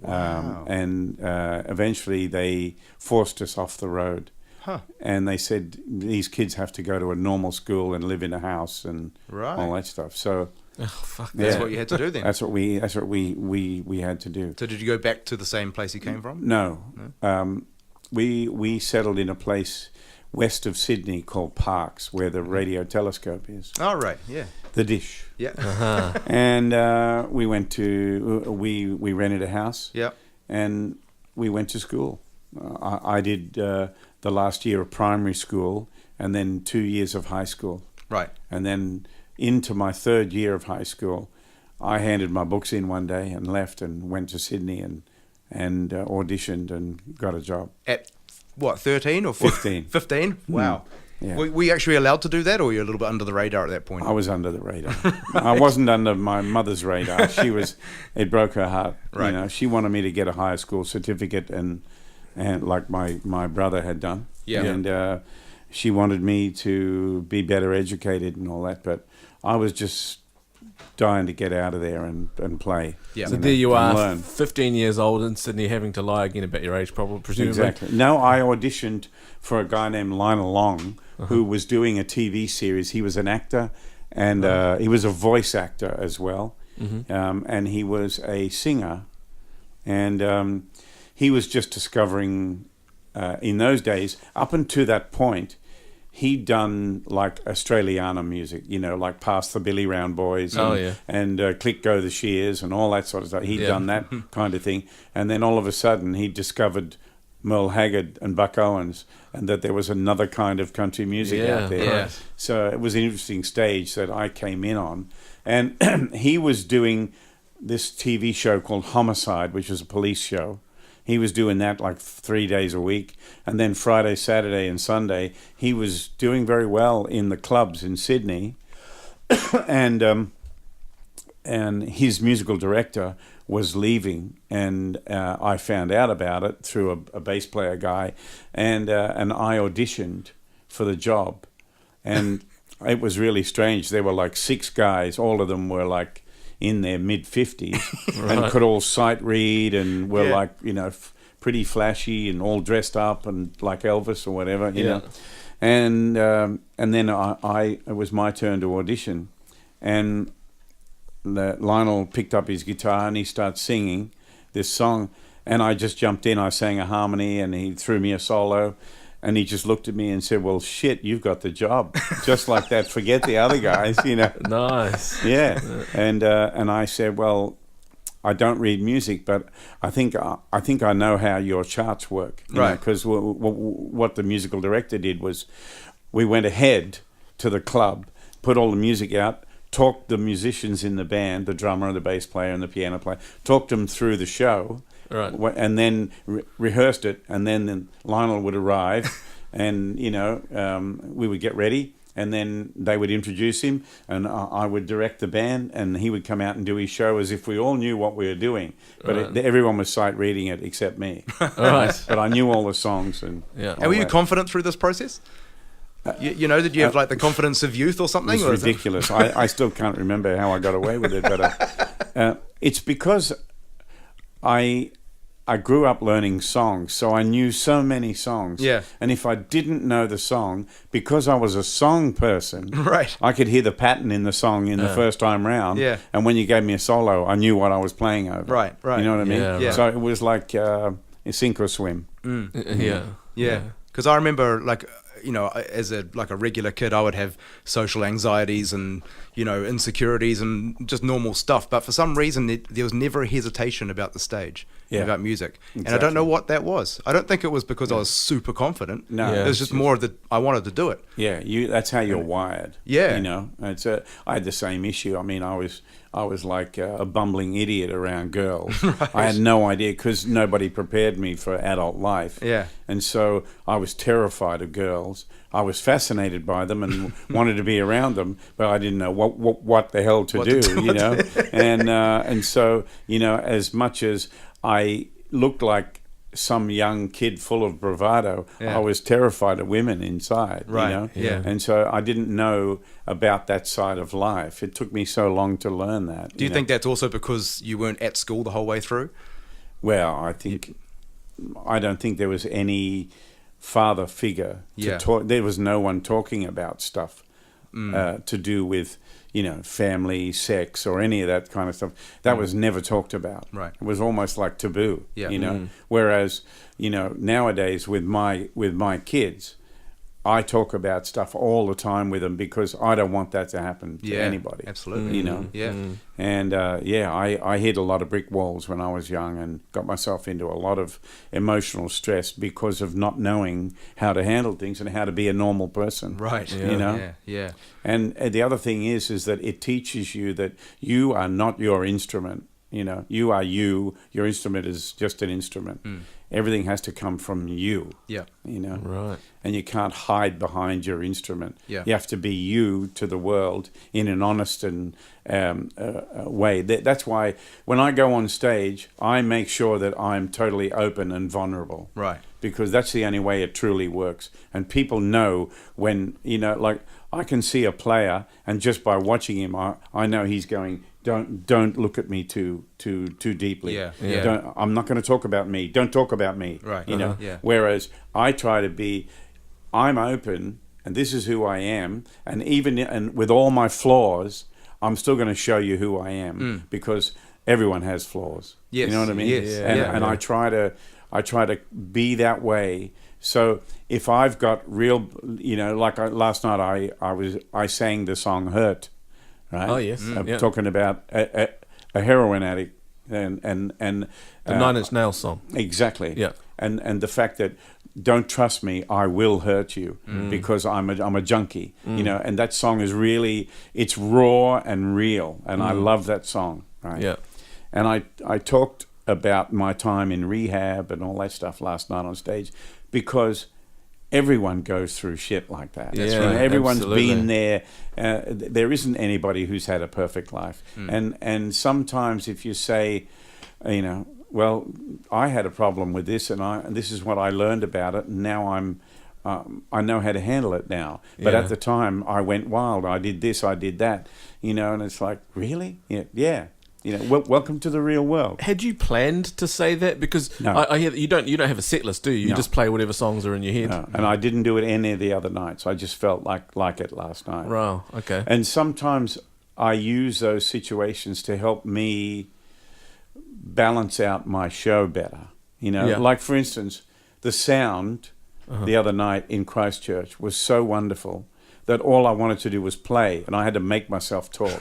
Wow. And eventually they forced us off the road. Huh. And they said, these kids have to go to a normal school and live in a house and Right. all that stuff. So Oh, fuck. That's what you had to do then. that's what we had to do. So did you go back to the same place you came from? No. We settled in a place west of Sydney called Parkes, where the radio telescope is. Oh, right. Yeah. The dish. Yeah. And we went to, we rented a house. Yeah. And we went to school. I did the last year of primary school and then 2 years of high school. Right. And then into my third year of high school, I handed my books in one day and left and went to Sydney and auditioned and got a job. At what, 13 or 15. 15? Wow. Yeah. Were you actually allowed to do that, or were you a little bit under the radar at that point? I was under the radar. I wasn't under my mother's radar. It broke her heart. Right. You know, she wanted me to get a higher school certificate and like my brother had done. Yeah. And she wanted me to be better educated and all that, but I was just dying to get out of there and play. Yeah. So there you are, learn. 15 years old in Sydney, having to lie again about your age, probably, presumably. Exactly. No, I auditioned for a guy named Lionel Long, who was doing a TV series. He was an actor, and he was a voice actor as well, and he was a singer, and he was just discovering, in those days, up until that point, he'd done like Australiana music, you know, like Pass the Billy Round Boys and Click Go the Shears and all that sort of stuff. He'd done that kind of thing. And then all of a sudden he discovered Merle Haggard and Buck Owens, and that there was another kind of country music out there. Yeah. So it was an interesting stage that I came in on. And he was doing this TV show called Homicide, which was a police show. He was doing that like 3 days a week. And then Friday, Saturday, and Sunday, he was doing very well in the clubs in Sydney. And his musical director was leaving, and I found out about it through a bass player guy, and I auditioned for the job. And it was really strange. There were like 6 guys. All of them were like in their mid-50s and could all sight read and were like, you know, pretty flashy and all dressed up and like Elvis or whatever, you know. And then it was my turn to audition, and Lionel picked up his guitar and he started singing this song, and I just jumped in. I sang a harmony and he threw me a solo. And he just looked at me and said, "Well, shit, you've got the job." Just like that. Forget the other guys, you know. Nice. Yeah. And I said, "Well, I don't read music, but I think I know how your charts work." Right. Because what the musical director did was, we went ahead to the club, put all the music out, talked the musicians in the band, the drummer, the bass player, and the piano player, talked them through the show. Right. And then rehearsed it, and then Lionel would arrive, and you know, we would get ready, and then they would introduce him, and I would direct the band, and he would come out and do his show as if we all knew what we were doing, but everyone was sight reading it except me. Right. But I knew all the songs and. Yeah. And were you confident through this process? You know, did you have like the confidence of youth or something? It was ridiculous. I still can't remember how I got away with it, but it's because I grew up learning songs, so I knew so many songs. Yeah. And if I didn't know the song, because I was a song person, Right. I could hear the pattern in the song in the first time round. Yeah. And when you gave me a solo, I knew what I was playing over. Right. You know what I mean? Yeah, right. So it was like sink or swim. Yeah. Because I remember, like, you know, as a regular kid, I would have social anxieties and, you know, insecurities and just normal stuff. But for some reason, there was never a hesitation about the stage, about music. And I don't know what that was. I don't think it was because I was super confident. No. Yeah. It was just more that I wanted to do it. Yeah, that's how you're wired. Yeah. You know, I had the same issue. I mean, I was like a bumbling idiot around girls. Right. I had no idea because nobody prepared me for adult life. Yeah. And so I was terrified of girls. I was fascinated by them and wanted to be around them, but I didn't know what the hell to do, you know. And so, you know, as much as I looked like some young kid full of bravado. Yeah. I was terrified of women inside, Right, you know? yeah. And so I didn't know about that side of life. It took me so long to learn that. Do you know? think that's also because you weren't at school the whole way through? Well, I don't think there was any father figure to Yeah. talk. There was no one talking about stuff to do with, family, sex, or any of that kind of stuff. That was never talked about. Right. It was almost like taboo. Yeah. Whereas, nowadays with my kids, I talk about stuff all the time with them because I don't want that to happen to anybody. Absolutely. Yeah. And I hit a lot of brick walls when I was young and got myself into a lot of emotional stress because of not knowing how to handle things and how to be a normal person. Right. Yeah. And the other thing is that it teaches you that you are not your instrument. You are you. Your instrument is just an instrument. Everything has to come from you. Yeah. Right. And you can't hide behind your instrument. Yeah. You have to be you to the world in an honest and way. That's why when I go on stage, I make sure that I'm totally open and vulnerable. Right. Because that's the only way it truly works. And people know when, like I can see a player and just by watching him, I know he's going, don't look at me too deeply. Yeah. I'm not going to talk about me. Don't talk about me. Right. Yeah. Whereas I try to be, I'm open, and this is who I am, and even with all my flaws, I'm still going to show you who I am because everyone has flaws. Yes. You know what I mean? Yes. And I try to be that way. So if I've got real, like last night I sang the song "Hurt." Right? Oh, yes. Talking about a heroin addict and The Nine Inch Nails song. Exactly. Yeah. And the fact that don't trust me, I will hurt you because I'm a junkie. And that song is really, it's raw and real, and I love that song. Right. Yeah. And I talked about my time in rehab and all that stuff last night on stage because everyone goes through shit like that. That's right. right. Everyone's Absolutely. been there. There isn't anybody who's had a perfect life. And sometimes if you say, well, I had a problem with this, and this is what I learned about it, and now I know how to handle it now. But at the time, I went wild. I did this, I did that, and it's like, really? Yeah. Welcome to the real world. Had you planned to say that? Because No. I hear that you don't have a set list, do you? You No. just play whatever songs are in your head. No. And I didn't do it any of the other nights. I just felt like it last night. Wow. Okay. And sometimes I use those situations to help me balance out my show better. Like for instance, the sound the other night in Christchurch was so wonderful that all I wanted to do was play, and I had to make myself talk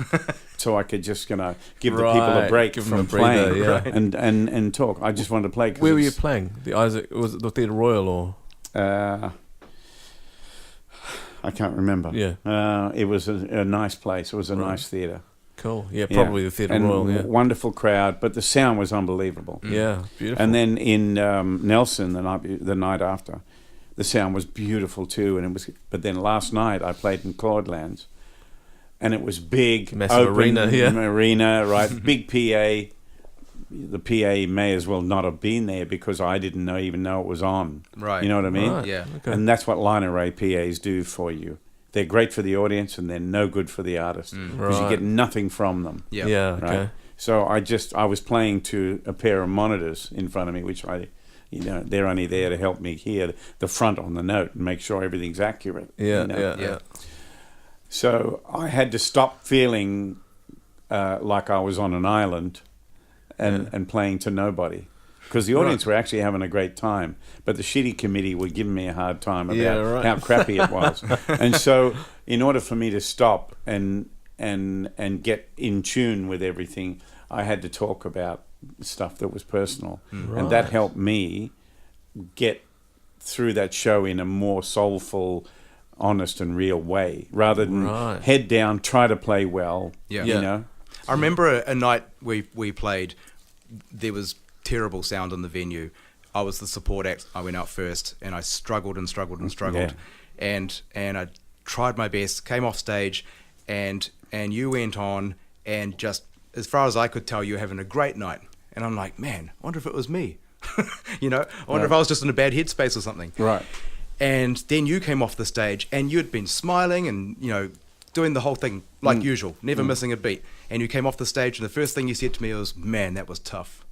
so I could just give the people a break Give them from a breather, playing yeah. and talk. I just wanted to play. 'Cause Where were you playing? The Isaac? Was it the Theatre Royal or? I can't remember. Yeah. It was a nice place. It was a nice theatre. Cool. Yeah, probably the Theatre and Royal. Yeah. Wonderful crowd, but the sound was unbelievable. Yeah, beautiful. And then in Nelson the night after, the sound was beautiful too. And it was. But then last night I played in Claudelands, and it was big, Massive open arena, right? Big PA. The PA may as well not have been there because I didn't even know it was on. Right. You know what I mean? Right. Yeah. Okay. And that's what line array PAs do for you. They're great for the audience and they're no good for the artist because you Right. get nothing from them. Yeah. Yeah. Right? Okay. So I was playing to a pair of monitors in front of me, which they're only there to help me hear the front on the note and make sure everything's accurate. Yeah. Yeah. Yeah. So I had to stop feeling like I was on an island and playing to nobody. Because the audience were actually having a great time, but the shitty committee were giving me a hard time about how crappy it was. And so in order for me to stop and get in tune with everything, I had to talk about stuff that was personal. And that helped me get through that show in a more soulful, honest and real way, rather than head down, try to play well. Yeah. I remember a night we played, there was terrible sound in the venue. I was the support act. I went out first and I struggled and struggled and struggled. And I tried my best, came off stage and you went on and just, as far as I could tell, you were having a great night. And I'm like, man, I wonder if it was me. You know, I wonder if I was just in a bad headspace or something. Right. And then you came off the stage and you'd been smiling and, you know, doing the whole thing like usual, never missing a beat. And you came off the stage and the first thing you said to me was, man, that was tough.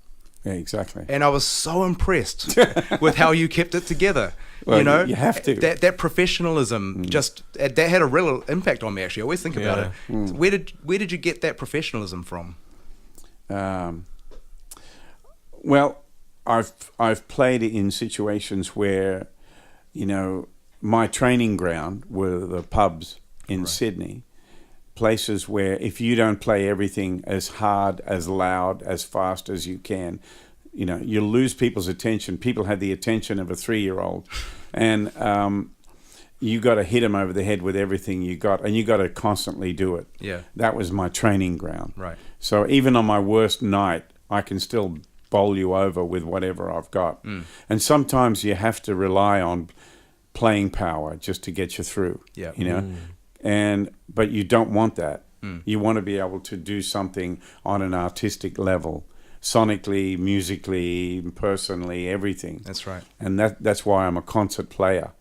Yeah, exactly. And I was so impressed with how you kept it together. Well, you know, you have to. That professionalism that had a real impact on me. Actually, I always think about it. So where did you get that professionalism from? Well, I've played in situations where, you know, my training ground were the pubs in Sydney, places where if you don't play everything as hard, as loud, as fast as you can, you know, you lose people's attention. People have the attention of a 3-year-old, and you got to hit them over the head with everything you got, and you got to constantly do it. Yeah, that was my training ground. Right. So even on my worst night, I can still bowl you over with whatever I've got. And sometimes you have to rely on playing power just to get you through. Yeah, you know, but you don't want that. You want to be able to do something on an artistic level. Sonically, musically, personally, everything. That's right. And that's why I'm a concert player.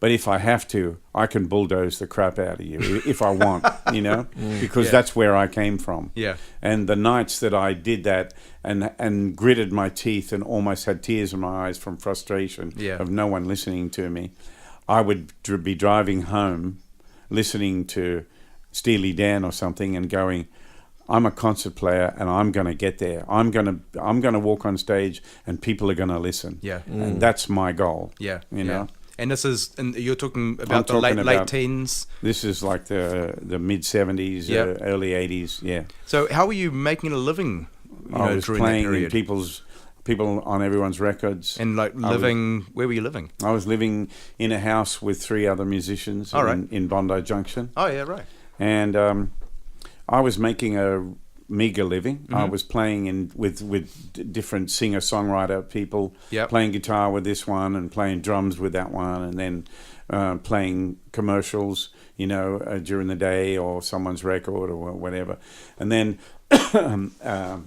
But if I have to, I can bulldoze the crap out of you if I want, you know, because that's where I came from. Yeah. And the nights that I did that and gritted my teeth and almost had tears in my eyes from frustration of no one listening to me, I would be driving home, listening to Steely Dan or something and going, I'm a concert player and I'm going to get there. I'm going to walk on stage and people are going to listen. Yeah. And that's my goal. Yeah. You know. And this is, and you're talking about the late teens. This is like the mid 70s, early 80s. Yeah. So how were you making a living? I was playing in people on everyone's records. And like living, where were you living? I was living in a house with 3 other musicians in Bondi Junction. Oh yeah, right. And I was making a meager living. I was playing with different singer-songwriter people, playing guitar with this one and playing drums with that one, and then playing commercials, you know, during the day or someone's record or whatever. And then, I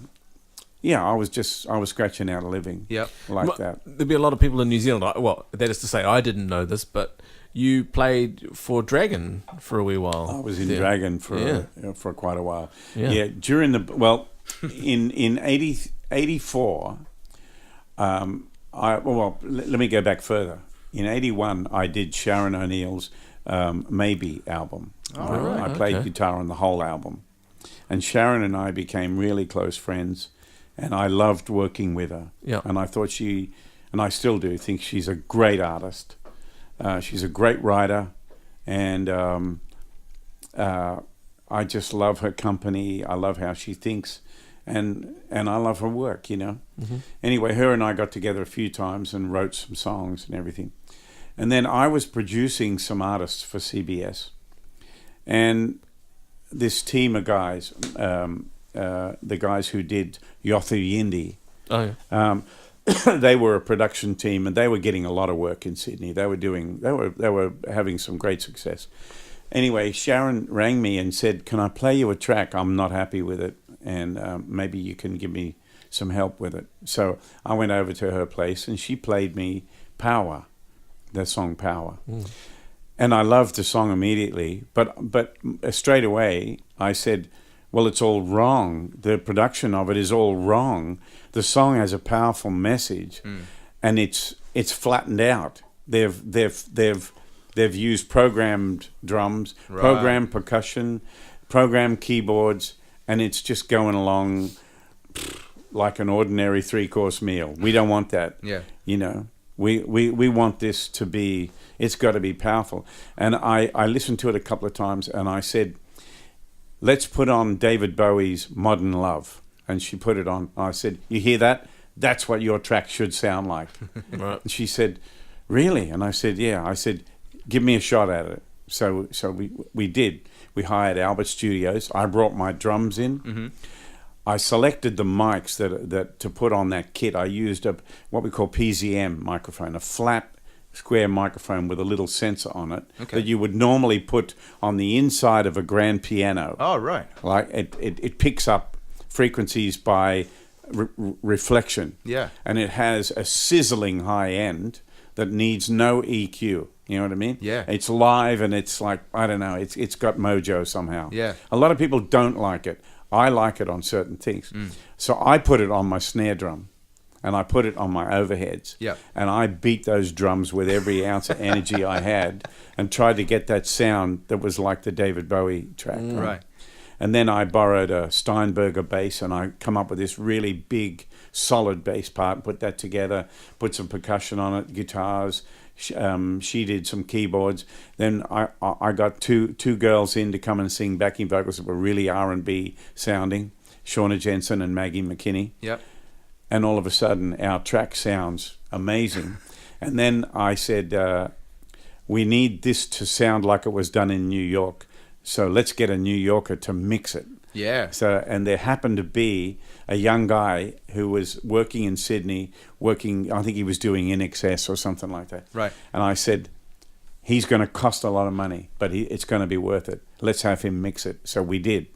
was scratching out a living like that. There'd be a lot of people in New Zealand, well, that is to say, I didn't know this, but you played for Dragon for a wee while. I was in Dragon for quite a while. Yeah, during in 84, let me go back further. In 81, I did Sharon O'Neill's Maybe album. I played guitar on the whole album. And Sharon and I became really close friends, and I loved working with her. Yeah. And I thought and I still do, think she's a great artist. She's a great writer, and I just love her company. I love how she thinks, and I love her work, you know. Anyway, her and I got together a few times and wrote some songs and everything. And then I was producing some artists for CBS. And this team of guys, the guys who did Yothu Yindi, they were a production team, and they were getting a lot of work in Sydney. They were having some great success. Anyway, Sharon rang me and said, "Can I play you a track? I'm not happy with it, and maybe you can give me some help with it." So I went over to her place, and she played me Power, the song Power. And I loved the song immediately, but straight away I said, well, it's all wrong. The production of it is all wrong. The song has a powerful message, and it's flattened out. They've used programmed drums, programmed percussion, programmed keyboards, and it's just going along like an ordinary 3-course meal. We don't want that. Yeah, you know, we want this to be. It's got to be powerful. And I listened to it a couple of times, and I said, let's put on David Bowie's Modern Love. And she put it on. I said, you hear that? That's what your track should sound like. Right. And she said, really? And I said, yeah. I said, give me a shot at it. So we did. We hired Albert Studios. I brought my drums in. I selected the mics that to put on that kit. I used what we call PZM microphone, a flat square microphone with a little sensor on it that you would normally put on the inside of a grand piano. Oh, right. Like it picks up frequencies by reflection. Yeah. And it has a sizzling high end that needs no EQ. You know what I mean? Yeah. It's live and it's like, I don't know, it's got mojo somehow. Yeah. A lot of people don't like it. I like it on certain things. So I put it on my snare drum and I put it on my overheads. Yeah. And I beat those drums with every ounce of energy I had and tried to get that sound that was like the David Bowie track. Right. And then I borrowed a Steinberger bass and I come up with this really big, solid bass part, put that together, put some percussion on it, guitars. She did some keyboards. Then I got two girls in to come and sing backing vocals that were really R&B sounding, Shauna Jensen and Maggie McKinney. Yep. And all of a sudden, our track sounds amazing. And then I said, we need this to sound like it was done in New York. So let's get a New Yorker to mix it. Yeah. So, and there happened to be a young guy who was working in Sydney, I think he was doing InXS or something like that. Right. And I said, he's going to cost a lot of money, but it's going to be worth it. Let's have him mix it. So we did.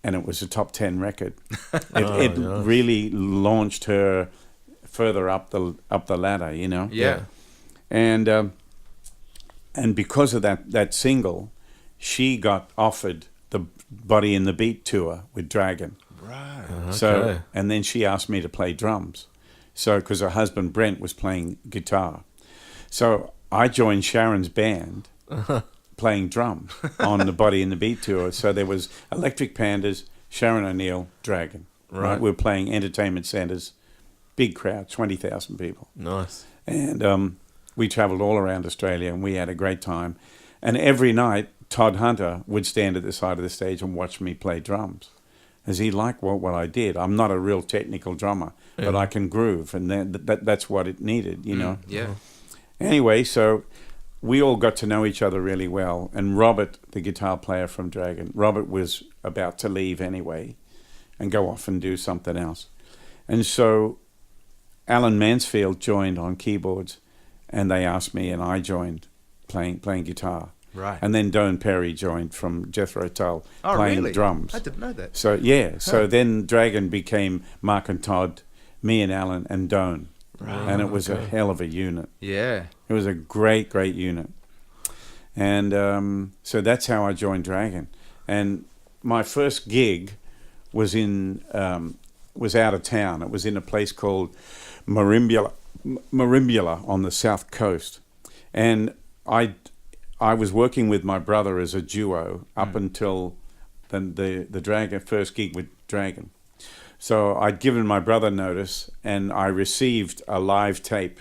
And it was a top 10 record. It really launched her further up the ladder, you know? Yeah. And because of that single, she got offered the Body in the Beat tour with Dragon. Right. So, and then she asked me to play drums. So, because her husband Brent was playing guitar. So I joined Sharon's band playing drums on the Body in the Beat tour. So there was Electric Pandas, Sharon O'Neill, Dragon. Right. We were playing entertainment centers, big crowd, 20,000 people. Nice. And we traveled all around Australia and we had a great time. And every night, Todd Hunter would stand at the side of the stage and watch me play drums. As he liked what I did. I'm not a real technical drummer, but I can groove, and that's what it needed, you know. Yeah. Anyway, so we all got to know each other really well. And Robert, the guitar player from Dragon, Robert was about to leave anyway and go off and do something else. And so Alan Mansfield joined on keyboards, and they asked me, and I joined playing guitar. Right. And then Don Perry joined from Jethro Tull playing really? drums. I didn't know that. So, yeah. So then Dragon became Mark and Todd, me and Alan and Don. Right. And it was a hell of a unit. Yeah. It was a great, great unit. And so that's how I joined Dragon. And my first gig was out of town. It was in a place called Merimbula on the south coast. And I was working with my brother as a duo up until the Dragon first gig with Dragon. So I'd given my brother notice, and I received a live tape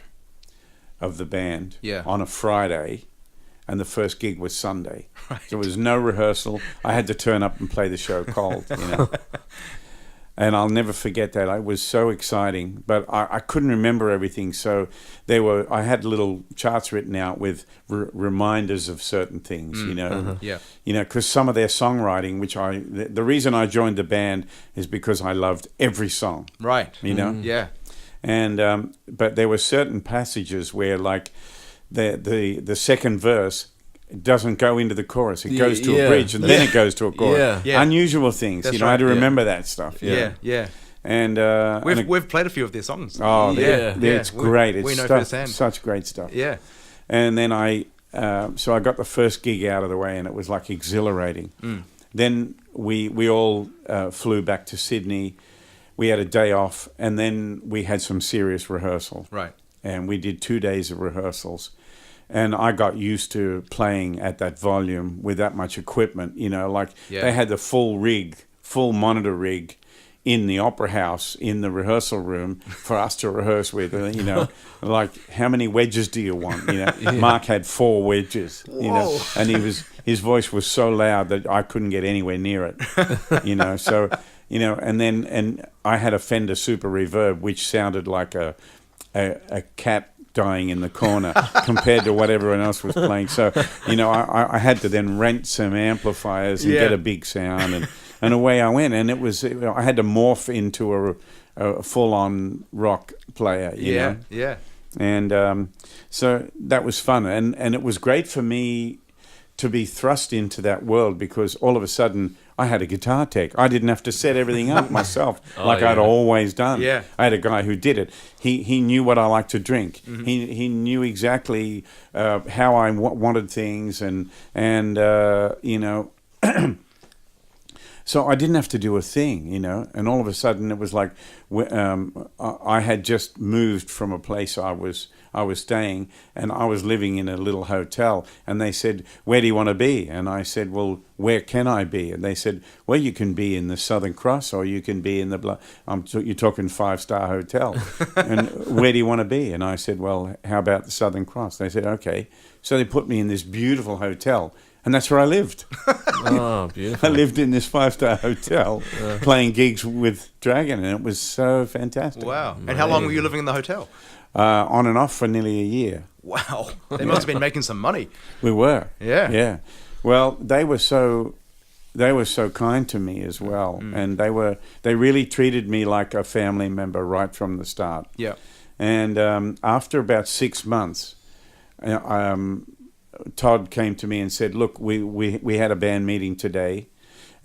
of the band on a Friday, and the first gig was Sunday. Right. So there was no rehearsal. I had to turn up and play the show cold, you know. And I'll never forget that. It was so exciting, but I couldn't remember everything. So I had little charts written out with reminders of certain things, you know. Yeah. You know, because some of their songwriting, the reason I joined the band is because I loved every song. Right. You know. Yeah. And but there were certain passages where, like, the second verse. It doesn't go into the chorus. It goes to a bridge, and then it goes to a chorus. Yeah. Yeah. Unusual things. That's you know, I had to right, remember that stuff. Yeah. And we've played a few of their songs. Oh, it's great. We It's know stuff, firsthand. such great stuff. Yeah. And then so I got the first gig out of the way, and it was like exhilarating. Then we all flew back to Sydney. We had a day off, and then we had some serious rehearsal. Right. And we did 2 days of rehearsals. And I got used to playing at that volume with that much equipment, you know, like they had the full monitor rig in the opera house in the rehearsal room for us to rehearse with, you know, like how many wedges do you want? You know, Mark had 4 wedges, you know, and his voice was so loud that I couldn't get anywhere near it, you know, so, you know, and I had a Fender Super Reverb, which sounded like a cat dying in the corner compared to what everyone else was playing. So, you know, I had to then rent some amplifiers and get a big sound, and away I went. And I had to morph into a full-on rock player, you know? Yeah. And so that was fun. And it was great for me to be thrust into that world, because all of a sudden I had a guitar tech. I didn't have to set everything up myself like yeah. I'd always done. Yeah. I had a guy who did it. He knew what I liked to drink. He knew exactly how I wanted things, and you know. So I didn't have to do a thing, you know, and all of a sudden it was like I had just moved from a place I was staying, and I was living in a little hotel, and they said, "Where do you want to be?" And I said, "Well, where can I be?" And they said, "Well, you can be in the Southern Cross, or you can be in the you're talking 5-star hotel, and where do you want to be?" And I said, "Well, how about the Southern Cross?" They said, "Okay." So they put me in this beautiful hotel. And that's where I lived. Oh, beautiful. I lived in this 5-star hotel playing gigs with Dragon, and it was so fantastic. Wow. And how long were you living in the hotel? On and off for nearly a year. Wow. They must have been making some money. We were. Yeah. Yeah. Well, they were so kind to me as well. And they really treated me like a family member right from the start. Yeah. And after about 6 months, Todd came to me and said, "Look, we had a band meeting today,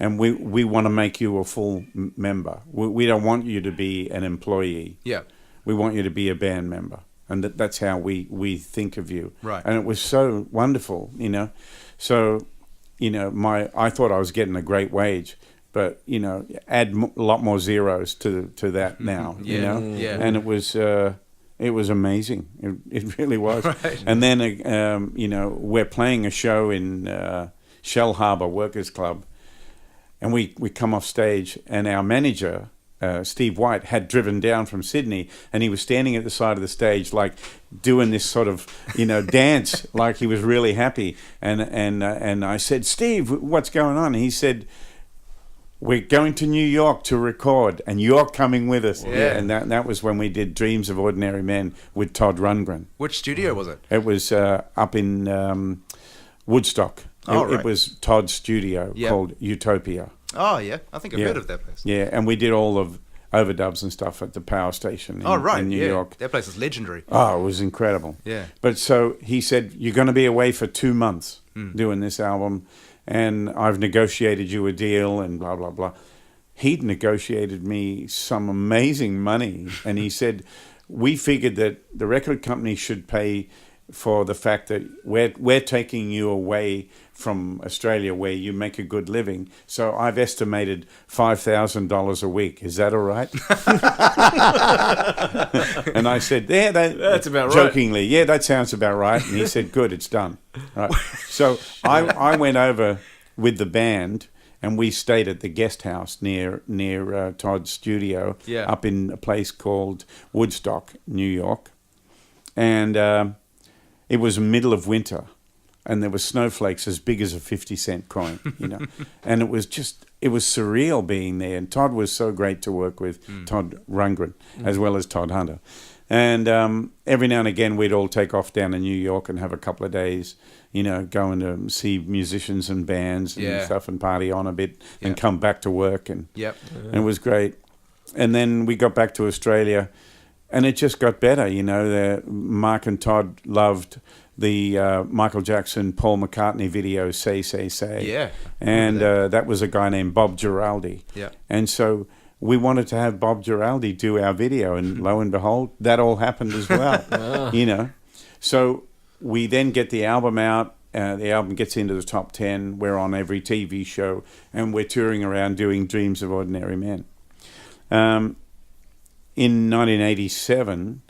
and we want to make you a full member. We don't want you to be an employee. Yeah. We want you to be a band member, and that's how we think of you." Right. And it was so wonderful, you know. So, you know, I thought I was getting a great wage, but you know, add a lot more zeros to that now, Yeah. you know. Yeah. And it was amazing. It really was. Right. And then, you know, we're playing a show in Shell Harbour Workers Club, and we come off stage, and our manager, Steve White, had driven down from Sydney, and he was standing at the side of the stage, like doing this sort of, you know, dance, like he was really happy. And I said, "Steve, what's going on?" And he said, "We're going to New York to record, and you're coming with us." Yeah. And that was when we did Dreams of Ordinary Men with Todd Rundgren. Which studio was it? It was up in Woodstock. Oh, right. It was Todd's studio called Utopia. Oh, yeah. I think I've heard of that place. Yeah, and we did all of overdubs and stuff at the power station in New York. That place is legendary. Oh, it was incredible. Yeah. But so he said, "You're going to be away for 2 months doing this album, and I've negotiated you a deal," and blah, blah, blah. He'd negotiated me some amazing money, and he said, "We figured that the record company should pay for the fact that we're taking you away from Australia where you make a good living. So I've estimated $5,000 a week. Is that all right?" And I said, "Yeah, that's about right." Jokingly, "Yeah, that sounds about right." And he said, "Good, it's done." Right. So I went over with the band, and we stayed at the guest house near Todd's studio up in a place called Woodstock, New York. And it was the middle of winter, and there were snowflakes as big as a 50-cent coin, you know. And it was surreal being there. And Todd was so great to work with, Todd Rundgren, as well as Todd Hunter. And every now and again, we'd all take off down to New York and have a couple of days, you know, going to see musicians and bands and stuff, and party on a bit, and come back to work. And and it was great. And then we got back to Australia, and it just got better, you know. Mark and Todd loved the Michael Jackson, Paul McCartney video, Say, Say, Say. Yeah. And that was a guy named Bob Giraldi. Yeah. And so we wanted to have Bob Giraldi do our video, and lo and behold, that all happened as well, you know. So we then get the album out. The album gets into the top 10. We're on every TV show, and we're touring around doing Dreams of Ordinary Men. In 1987,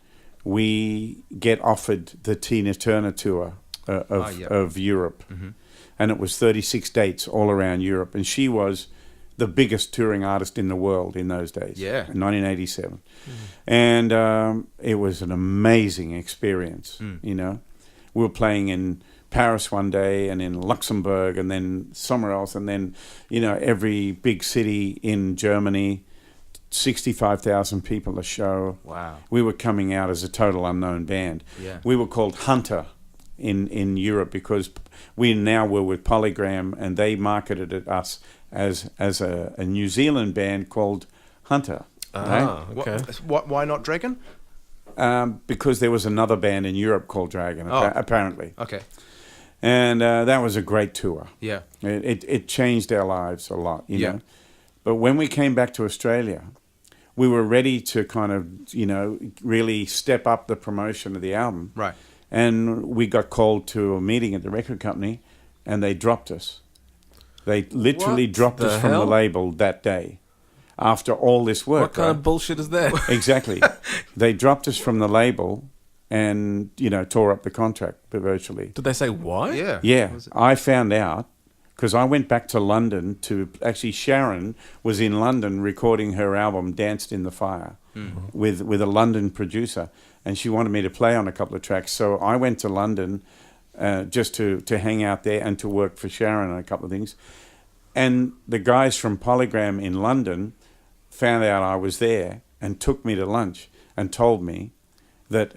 we get offered the Tina Turner tour of Europe. And it was 36 dates all around Europe. And she was the biggest touring artist in the world in those days, in 1987. And it was an amazing experience, you know. We were playing in Paris one day, and in Luxembourg, and then somewhere else, and then, you know, every big city in Germany. 65,000 people a show. Wow. We were coming out as a total unknown band. Yeah. We were called Hunter in Europe because we now were with Polygram, and they marketed it us as a New Zealand band called Hunter. Okay. Why not Dragon? Because there was another band in Europe called Dragon, apparently. Okay. And that was a great tour. Yeah. It changed our lives a lot, you Yeah. know. But when we came back to Australia, we were ready to kind of, you know, really step up the promotion of the album. Right. And we got called to a meeting at the record company, and they dropped us. They literally What dropped the us from the hell? label that day after all this work. What kind of bullshit is that? Exactly. They dropped us from the label and, you know, tore up the contract virtually. Did they say why? Yeah. Yeah, Was it- I found out because I went back to London to actually Sharon was in London recording her album Danced in the Fire with a London producer, and she wanted me to play on a couple of tracks. So I went to London just to hang out there and to work for Sharon on a couple of things. And the guys from Polygram in London found out I was there and took me to lunch and told me that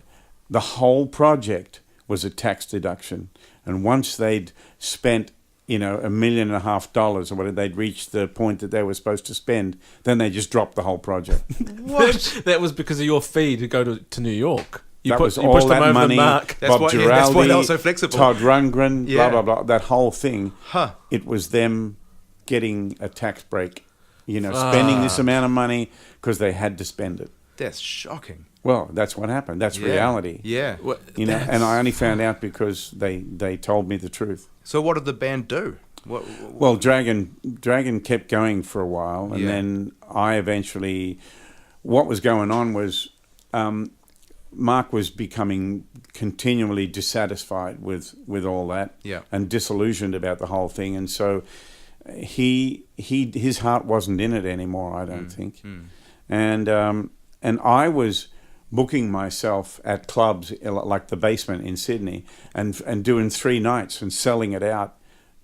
the whole project was a tax deduction. And once they'd spent, you know, $1.5 million or whatever, they'd reached the point that they were supposed to spend, then they just dropped the whole project. What? That was because of your fee to go to New York. You Was you all pushed them that over money. the mark. That's why they were so flexible. Todd Rundgren, Yeah. blah, blah, blah, that whole thing. Huh. It was them getting a tax break, you know, spending this amount of money because they had to spend it. That's shocking. Well, that's what happened. That's Yeah. reality. Yeah. You know, and I only found out because they told me the truth. So what did the band do? Well, Dragon kept going for a while, and Yeah. then I eventually, what was going on was Mark was becoming continually dissatisfied with all that, Yeah. and disillusioned about the whole thing, and so his heart wasn't in it anymore, I don't think, and I was booking myself at clubs like the Basement in Sydney and doing 3 nights and selling it out,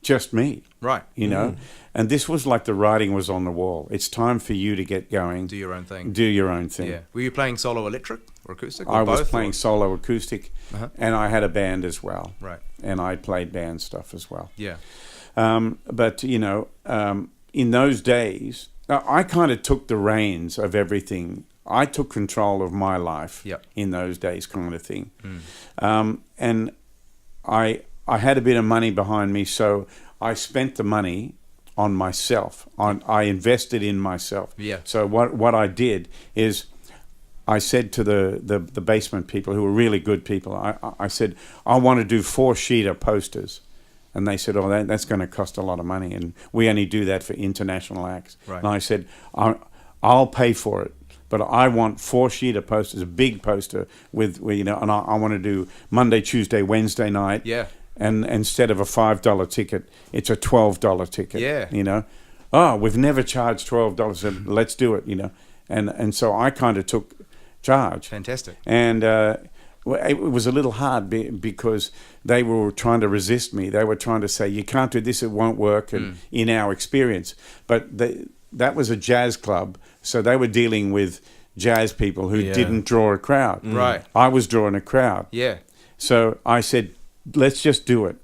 just me. Right. You know? And this was like the writing was on the wall. It's time for you to get going. Do your own thing. Do your own thing. Yeah. Were you playing solo electric or acoustic? Or I was both, playing or? solo acoustic, and I had a band as well. Right. And I played band stuff as well. Yeah. But, you know, in those days, I kind of took the reins of everything. I took control of my life Yep. in those days, kind of thing. And I had a bit of money behind me, so I spent the money on myself. I invested in myself. Yeah. So what I did is I said to the Basement people, who were really good people, I said, I want to do 4-sheeter posters. And they said, oh, that's going to cost a lot of money, and we only do that for international acts. Right. And I said, I'll pay for it, but I want 4-sheeter posters, a big poster with you know, and I want to do Monday, Tuesday, Wednesday night. Yeah. And instead of a $5 ticket, it's a $12 ticket. Yeah. You know, oh, we've never charged $12, so let's do it. You know, and so I kind of took charge. Fantastic. And it was a little hard because they were trying to resist me. They were trying to say, you can't do this, it won't work, and in our experience. But that was a jazz club, so they were dealing with jazz people who didn't draw a crowd. Right. I was drawing a crowd. Yeah. So I said, let's just do it.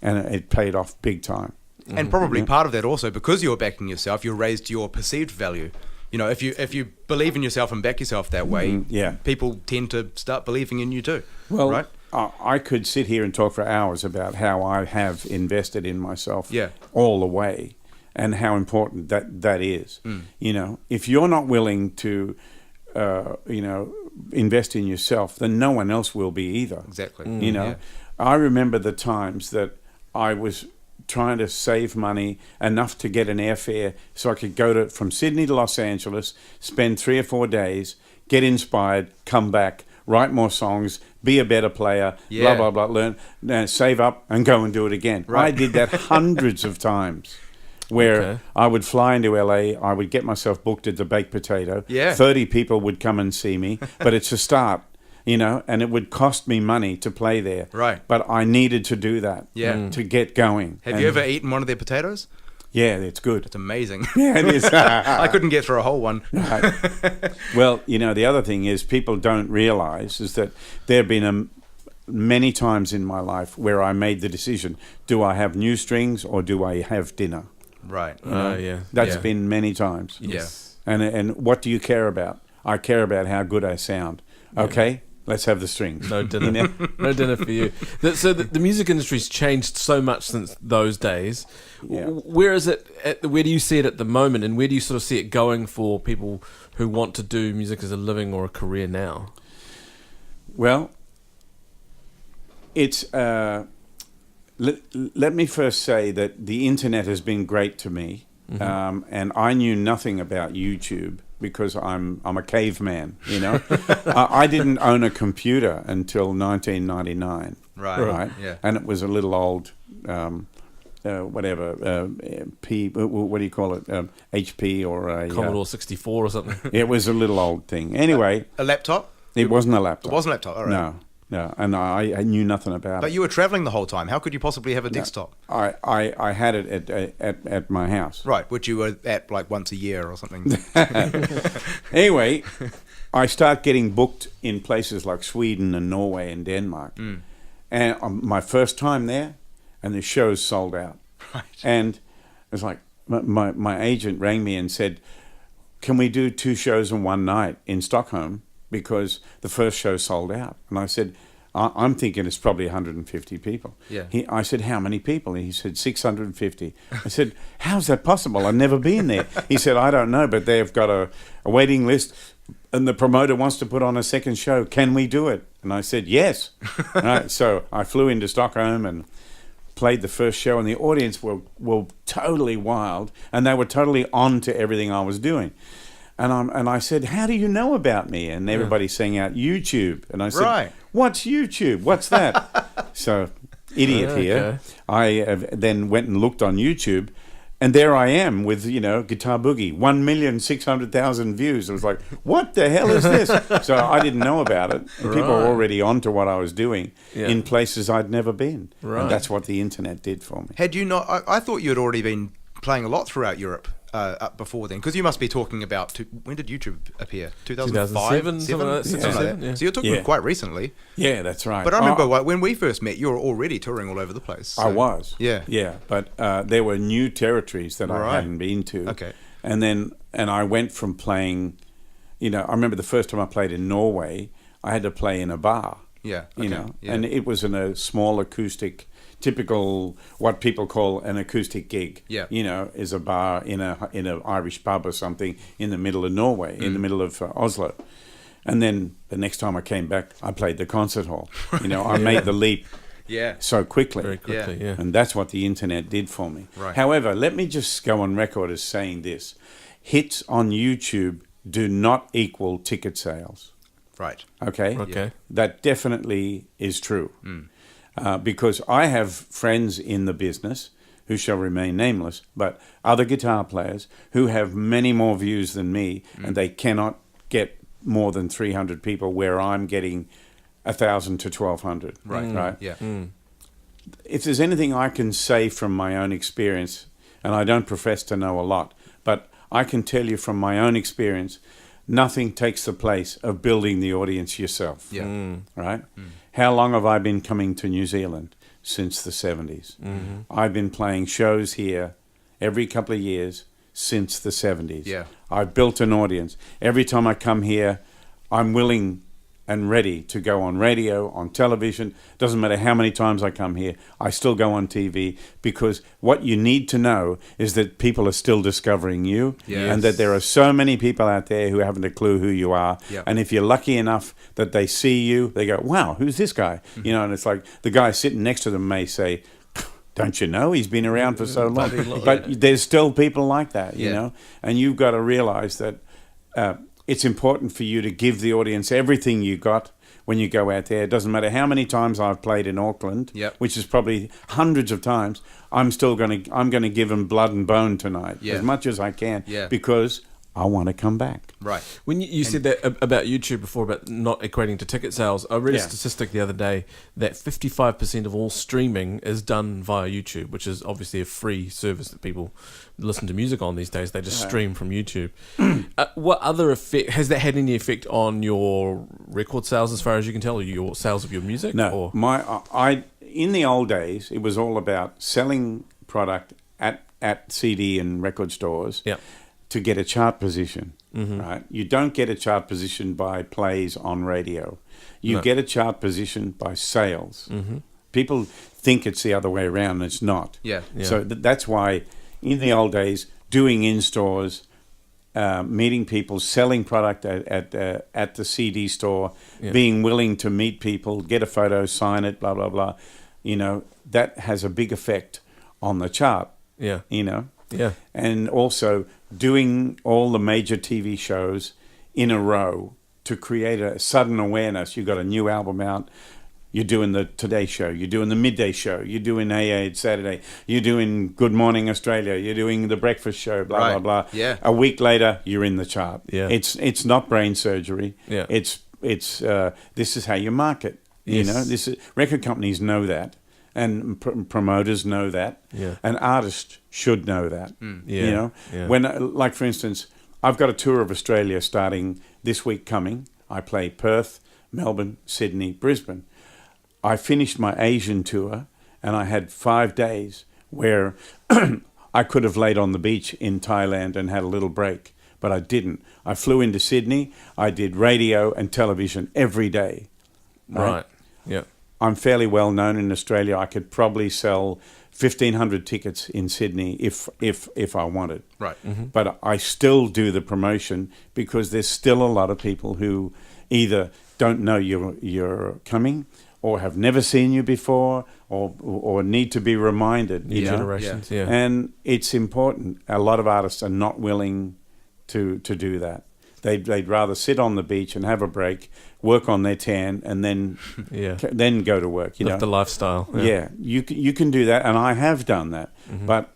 And it paid off big time. And probably part of that also, because you're backing yourself, you raised your perceived value. You know, if you believe in yourself and back yourself that way, people tend to start believing in you too. Well, right? I could sit here and talk for hours about how I have invested in myself Yeah. all the way, and how important that is. You know, if you're not willing to, you know, invest in yourself, then no one else will be either. Exactly. You know, Yeah. I remember the times that I was trying to save money enough to get an airfare so I could go from Sydney to Los Angeles, spend 3 or 4 days, get inspired, come back, write more songs, be a better player, Yeah. blah, blah, blah, learn, save up and go and do it again. Right. I did that hundreds of times. Where Okay. I would fly into LA, I would get myself booked at the Baked Potato. Yeah. 30 people would come and see me, but it's a start, you know, and it would cost me money to play there. Right. But I needed to do that to get going. Have And you ever eaten one of their potatoes? Yeah, it's good. It's amazing. Yeah, it is. I couldn't get through a whole one. Right. Well, you know, the other thing is people don't realize is that there have been many times in my life where I made the decision, do I have new strings or do I have dinner? Right. Yeah. That's Yeah. been many times. Yeah. And what do you care about? I care about how good I sound. Okay, let's have the strings. No dinner. No dinner for you. So the music industry's changed so much since those days. Yeah. Where is it? Where do you see it at the moment, and where do you sort of see it going for people who want to do music as a living or a career now? Well, it's. Let me first say that the internet has been great to me, and I knew nothing about YouTube because I'm a caveman. You know, I didn't own a computer until 1999. Right. Yeah. And it was a little old. P. What do you call it? HP or a Commodore 64 or something. It was a little old thing. Anyway, A laptop? it wasn't a laptop. It wasn't a laptop. All right. No, and I knew nothing about But it. you were traveling the whole time. How could you possibly have a desktop? I had it at my house. Right, which you were at like once a year or something. Anyway, I start getting booked in places like Sweden and Norway and Denmark, and my first time there, and the show's sold out. Right. And it's like my agent rang me and said, "Can we do 2 shows in one night in Stockholm? Because the first show sold out." And I said, "I'm thinking it's probably 150 people." Yeah. I said, "How many people?" And he said, 650. I said, "How's that possible? I've never been there." He said, "I don't know, but they've got a waiting list, and the promoter wants to put on a second show. Can we do it?" And I said, "Yes." Right, so I flew into Stockholm and played the first show, and the audience were totally wild, and they were totally on to everything I was doing. And I said, "How do you know about me?" And everybody sang out, "YouTube." And I said, Right. "What's YouTube? What's that?" So, idiot here. Okay. I then went and looked on YouTube, and there I am with, Guitar Boogie, 1,600,000 views. I was like, what the hell is this? So I didn't know about it. And people were already on to what I was doing in places I'd never been. Right. And that's what the internet did for me. Had you not? I thought you had already been playing a lot throughout Europe up before then, because you must be talking about when did YouTube appear? 2005, 2007, something like that, Something like that. yeah. So you're talking Yeah. quite recently. Yeah, that's right. But I remember when we first met, you were already touring all over the place. I was. Yeah. Yeah, but there were new territories that I Right. hadn't been to. Okay. And I went from playing, I remember the first time I played in Norway, I had to play in a bar. Yeah. Yeah. And it was in a small acoustic, typical what people call an acoustic gig. Yeah. Is a bar in a Irish pub or something in the middle of Norway, in the middle of Oslo. And then the next time I came back, I played the concert hall. I made the leap Yeah. so quickly. Very quickly, yeah. And that's what the internet did for me. Right. However, let me just go on record as saying this. Hits on YouTube do not equal ticket sales. Right. Okay? Okay. That definitely is true. Because I have friends in the business who shall remain nameless, but other guitar players who have many more views than me, and they cannot get more than 300 people where I'm getting 1,000 to 1,200. Right? Yeah. If there's anything I can say from my own experience, and I don't profess to know a lot, but I can tell you from my own experience, nothing takes the place of building the audience yourself. Yeah. Right? How long have I been coming to New Zealand? Since the 70s. I've been playing shows here every couple of years since the 70s. Yeah. I've built an audience. Every time I come here, I'm willing and ready to go on radio, on television. Doesn't matter how many times I come here, I still go on TV, because what you need to know is that people are still discovering you, and that there are so many people out there who haven't a clue who you are. Yep. And if you're lucky enough that they see you, they go, "Wow, who's this guy?" And it's like the guy sitting next to them may say, "Don't you know he's been around for so long?" But there's still people like that, you know, and you've got to realize that it's important for you to give the audience everything you got when you go out there. It doesn't matter how many times I've played in Auckland, which is probably hundreds of times. I'm going to give them blood and bone tonight, as much as I can, because I want to come back. Right. When you said that about YouTube before, about not equating to ticket sales, I read a statistic the other day that 55% of all streaming is done via YouTube, which is obviously a free service that people listen to music on these days. They just stream from YouTube. What other effect has that had? Any effect on your record sales, as far as you can tell, or your sales of your music? No, in the old days, it was all about selling product at CD and record stores. Yeah. To get a chart position. right? You don't get a chart position by plays on radio. You get a chart position by sales. People think it's the other way around, and it's not. Yeah. So that's why in the old days, doing in-stores, meeting people, selling product at the CD store, being willing to meet people, get a photo, sign it, blah, blah, blah, that has a big effect on the chart. Yeah. Yeah. And also doing all the major TV shows in a row to create a sudden awareness. You've got a new album out. You're doing the Today Show. You're doing the Midday Show. You're doing AA Saturday. You're doing Good Morning Australia. You're doing the Breakfast Show. Blah blah blah. Yeah. A week later, you're in the chart. Yeah. It's not brain surgery. Yeah. It's this is how you market. Yes. This is, record companies know that, and promoters know that. Yeah. And artists should know that. Yeah. Yeah. When, like for instance, I've got a tour of Australia starting this week coming. I play Perth, Melbourne, Sydney, Brisbane. I finished my Asian tour, and I had 5 days where I could have laid on the beach in Thailand and had a little break, but I didn't. I flew into Sydney. I did radio and television every day. Right. Yeah. I'm fairly well known in Australia. I could probably sell 1,500 tickets in Sydney if I wanted. Right. But I still do the promotion because there's still a lot of people who either don't know you're coming, or have never seen you before, or need to be reminded. Generations. Yeah. And it's important. A lot of artists are not willing to do that. They'd rather sit on the beach and have a break, work on their tan, and then go to work. Live the lifestyle. Yeah, you can do that, and I have done that. But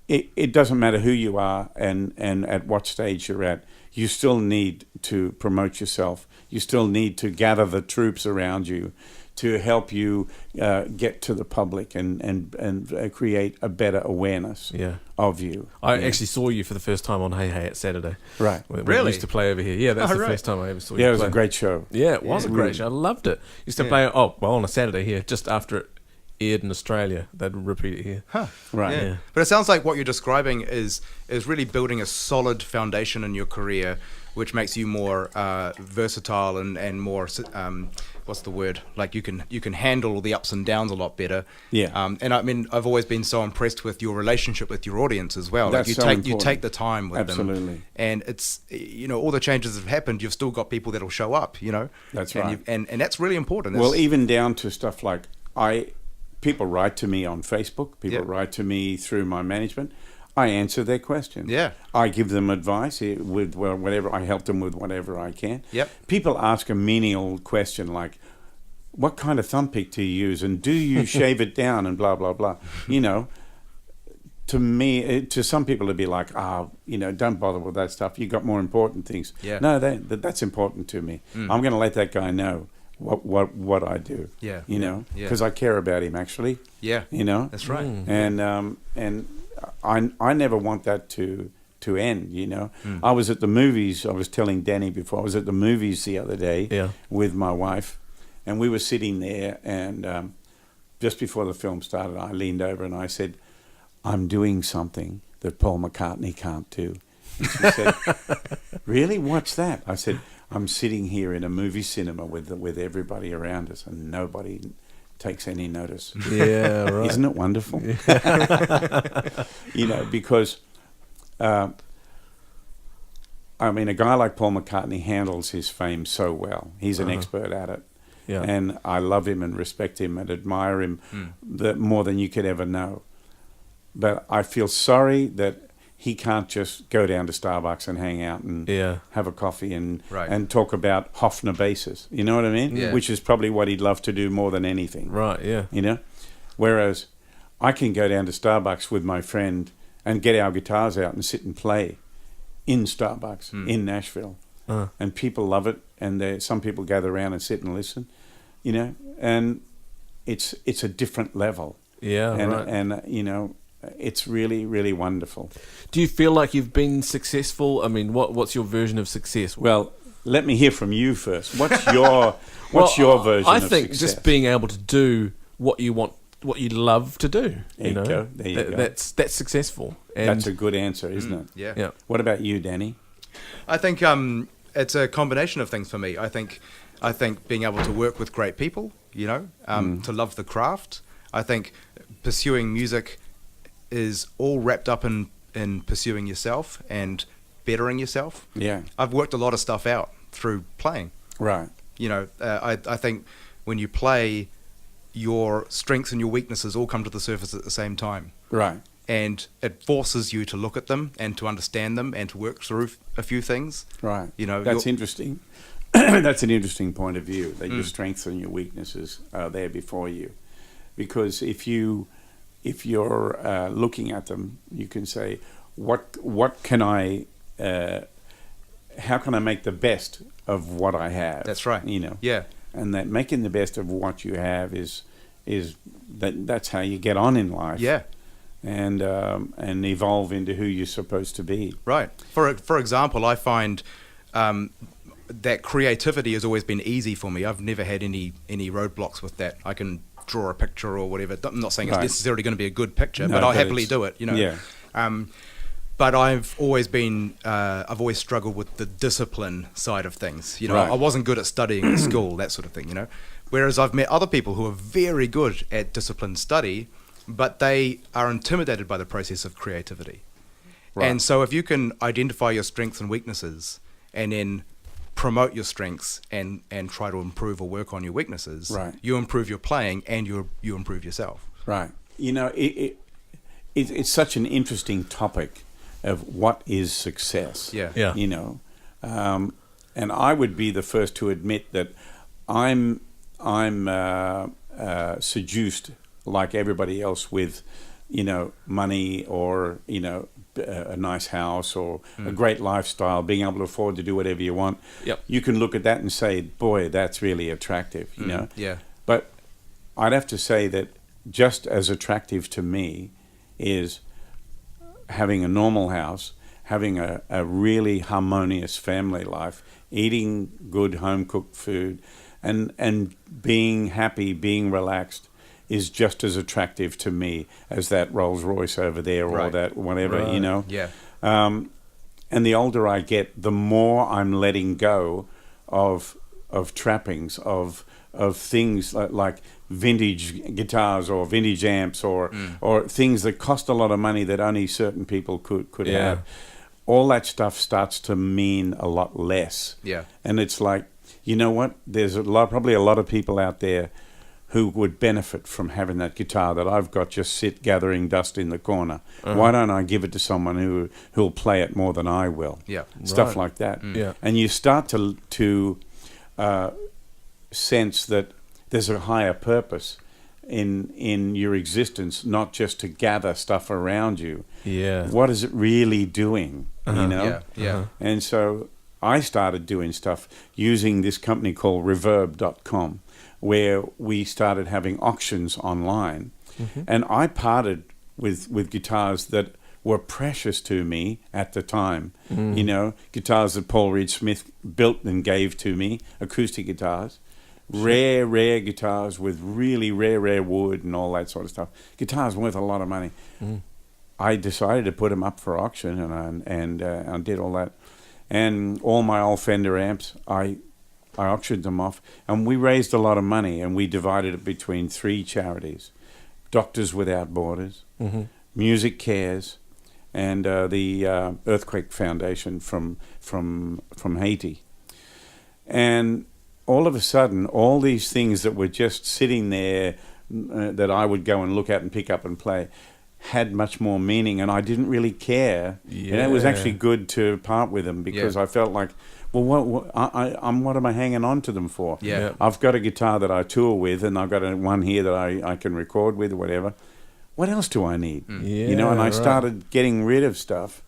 it doesn't matter who you are and at what stage you're at. You still need to promote yourself. You still need to gather the troops around you to help you get to the public and create a better awareness of you. I actually saw you for the first time on Hey Hey at Saturday. Right. We Really? used to play over here. Yeah, that's the first time I ever saw you play. Yeah, it was a great show. Yeah, it was a great show. I loved it. Used to play, on a Saturday here, just after it aired in Australia. They'd repeat it here. Huh. Right. Yeah. But it sounds like what you're describing is really building a solid foundation in your career, which makes you more versatile and more what's the word? Like you can handle the ups and downs a lot better. Yeah. And I mean, I've always been so impressed with your relationship with your audience as well. That's like you take the time with them. Absolutely. And it's all the changes that have happened, you've still got people that'll show up. That's and right. And that's really important. Well, even down to stuff like people write to me on Facebook. People write to me through my management. I answer their questions. Yeah. I give them advice with whatever. I help them with whatever I can. Yep. People ask a menial question like, what kind of thumb pick do you use? And do you shave it down? And blah, blah, blah. To me, to some people it'd be like, don't bother with that stuff. You've got more important things. Yeah. No, that's important to me. I'm going to let that guy know what I do. Yeah. Because I care about him actually. Yeah. That's right. And I never want that to end. I was at the movies. I was telling Danny before. I was at the movies the other day with my wife, and we were sitting there. And just before the film started, I leaned over and I said, "I'm doing something that Paul McCartney can't do." And she said, "Really? What's that?" I said, "I'm sitting here in a movie cinema with everybody around us, and nobody takes any notice." Yeah, right. Isn't it wonderful? Because a guy like Paul McCartney handles his fame so well. He's an expert at it. Yeah. And I love him and respect him and admire him more than you could ever know. But I feel sorry that he can't just go down to Starbucks and hang out and have a coffee and talk about Hofner basses. You know what I mean? Yeah. Which is probably what he'd love to do more than anything. Right, yeah. Whereas I can go down to Starbucks with my friend and get our guitars out and sit and play in Starbucks in Nashville. And people love it, and some people gather around and sit and listen, and it's a different level. Yeah, and it's really, really wonderful. Do you feel like you've been successful? I mean, what's your version of success? Well, let me hear from you first. What's your version of success? I think just being able to do what you want what you love to do. There you go. There you go. That's successful. And That's a good answer, isn't it? Yeah. yeah. What about you, Danny? I think it's a combination of things for me. I think being able to work with great people, to love the craft. I think pursuing music is all wrapped up in pursuing yourself and bettering yourself. Yeah. I've worked a lot of stuff out through playing. Right. I think when you play, your strengths and your weaknesses all come to the surface at the same time. Right. And it forces you to look at them and to understand them and to work through a few things. Right. That's interesting. That's an interesting point of view, that your strengths and your weaknesses are there before you. Because if you're looking at them, you can say, what can I, how can I make the best of what I have? That's right. Yeah. And that making the best of what you have is that's how you get on in life. Yeah. And evolve into who you're supposed to be. Right. For example, I find that creativity has always been easy for me. I've never had any roadblocks with that. I can draw a picture or whatever. I'm not saying it's necessarily going to be a good picture, but I'll happily do it. Yeah. But I've always struggled with the discipline side of things. Right. I wasn't good at studying at school, that sort of thing. Whereas I've met other people who are very good at disciplined study, but they are intimidated by the process of creativity. Right. And so if you can identify your strengths and weaknesses and then promote your strengths and try to improve or work on your weaknesses, right, you improve your playing and you improve yourself. Right. It's such an interesting topic of what is success. Yeah. Yeah. And I would be the first to admit that I'm seduced like everybody else with, money or, a nice house or a great lifestyle, being able to afford to do whatever you want. Yep. You can look at that and say, boy, that's really attractive, Yeah. But I'd have to say that just as attractive to me is having a normal house, having a really harmonious family life, eating good home-cooked food, and being happy, being relaxed is just as attractive to me as that Rolls Royce over there or that whatever, Yeah. And the older I get, the more I'm letting go of trappings, of things like vintage guitars or vintage amps or things that cost a lot of money that only certain people could have. All that stuff starts to mean a lot less. Yeah. And it's like, you know what? There's probably a lot of people out there who would benefit from having that guitar that I've got just sit gathering dust in the corner. Why don't I give it to someone who'll play it more than I will? Yeah. Stuff like that. Yeah. And you start to sense that there's a higher purpose in your existence, not just to gather stuff around you. Yeah. What is it really doing? Yeah. And so I started doing stuff using this company called reverb.com, where we started having auctions online. And I parted with guitars that were precious to me at the time. Guitars that Paul Reed Smith built and gave to me, acoustic guitars. Rare guitars with really rare wood and all that sort of stuff. Guitars worth a lot of money. I decided to put them up for auction, and I did all that. And all my old Fender amps, I auctioned them off, and we raised a lot of money, and we divided it between 3 charities: Doctors Without Borders, Music Cares, and the Earthquake Foundation from Haiti. And all of a sudden, all these things that were just sitting there that I would go and look at and pick up and play had much more meaning, and I didn't really care. Yeah. And it was actually good to part with them because I felt like, well, what am I hanging on to them for? Yeah. I've got a guitar that I tour with, and I've got one here that I can record with or whatever. What else do I need? Yeah, and I started getting rid of stuff.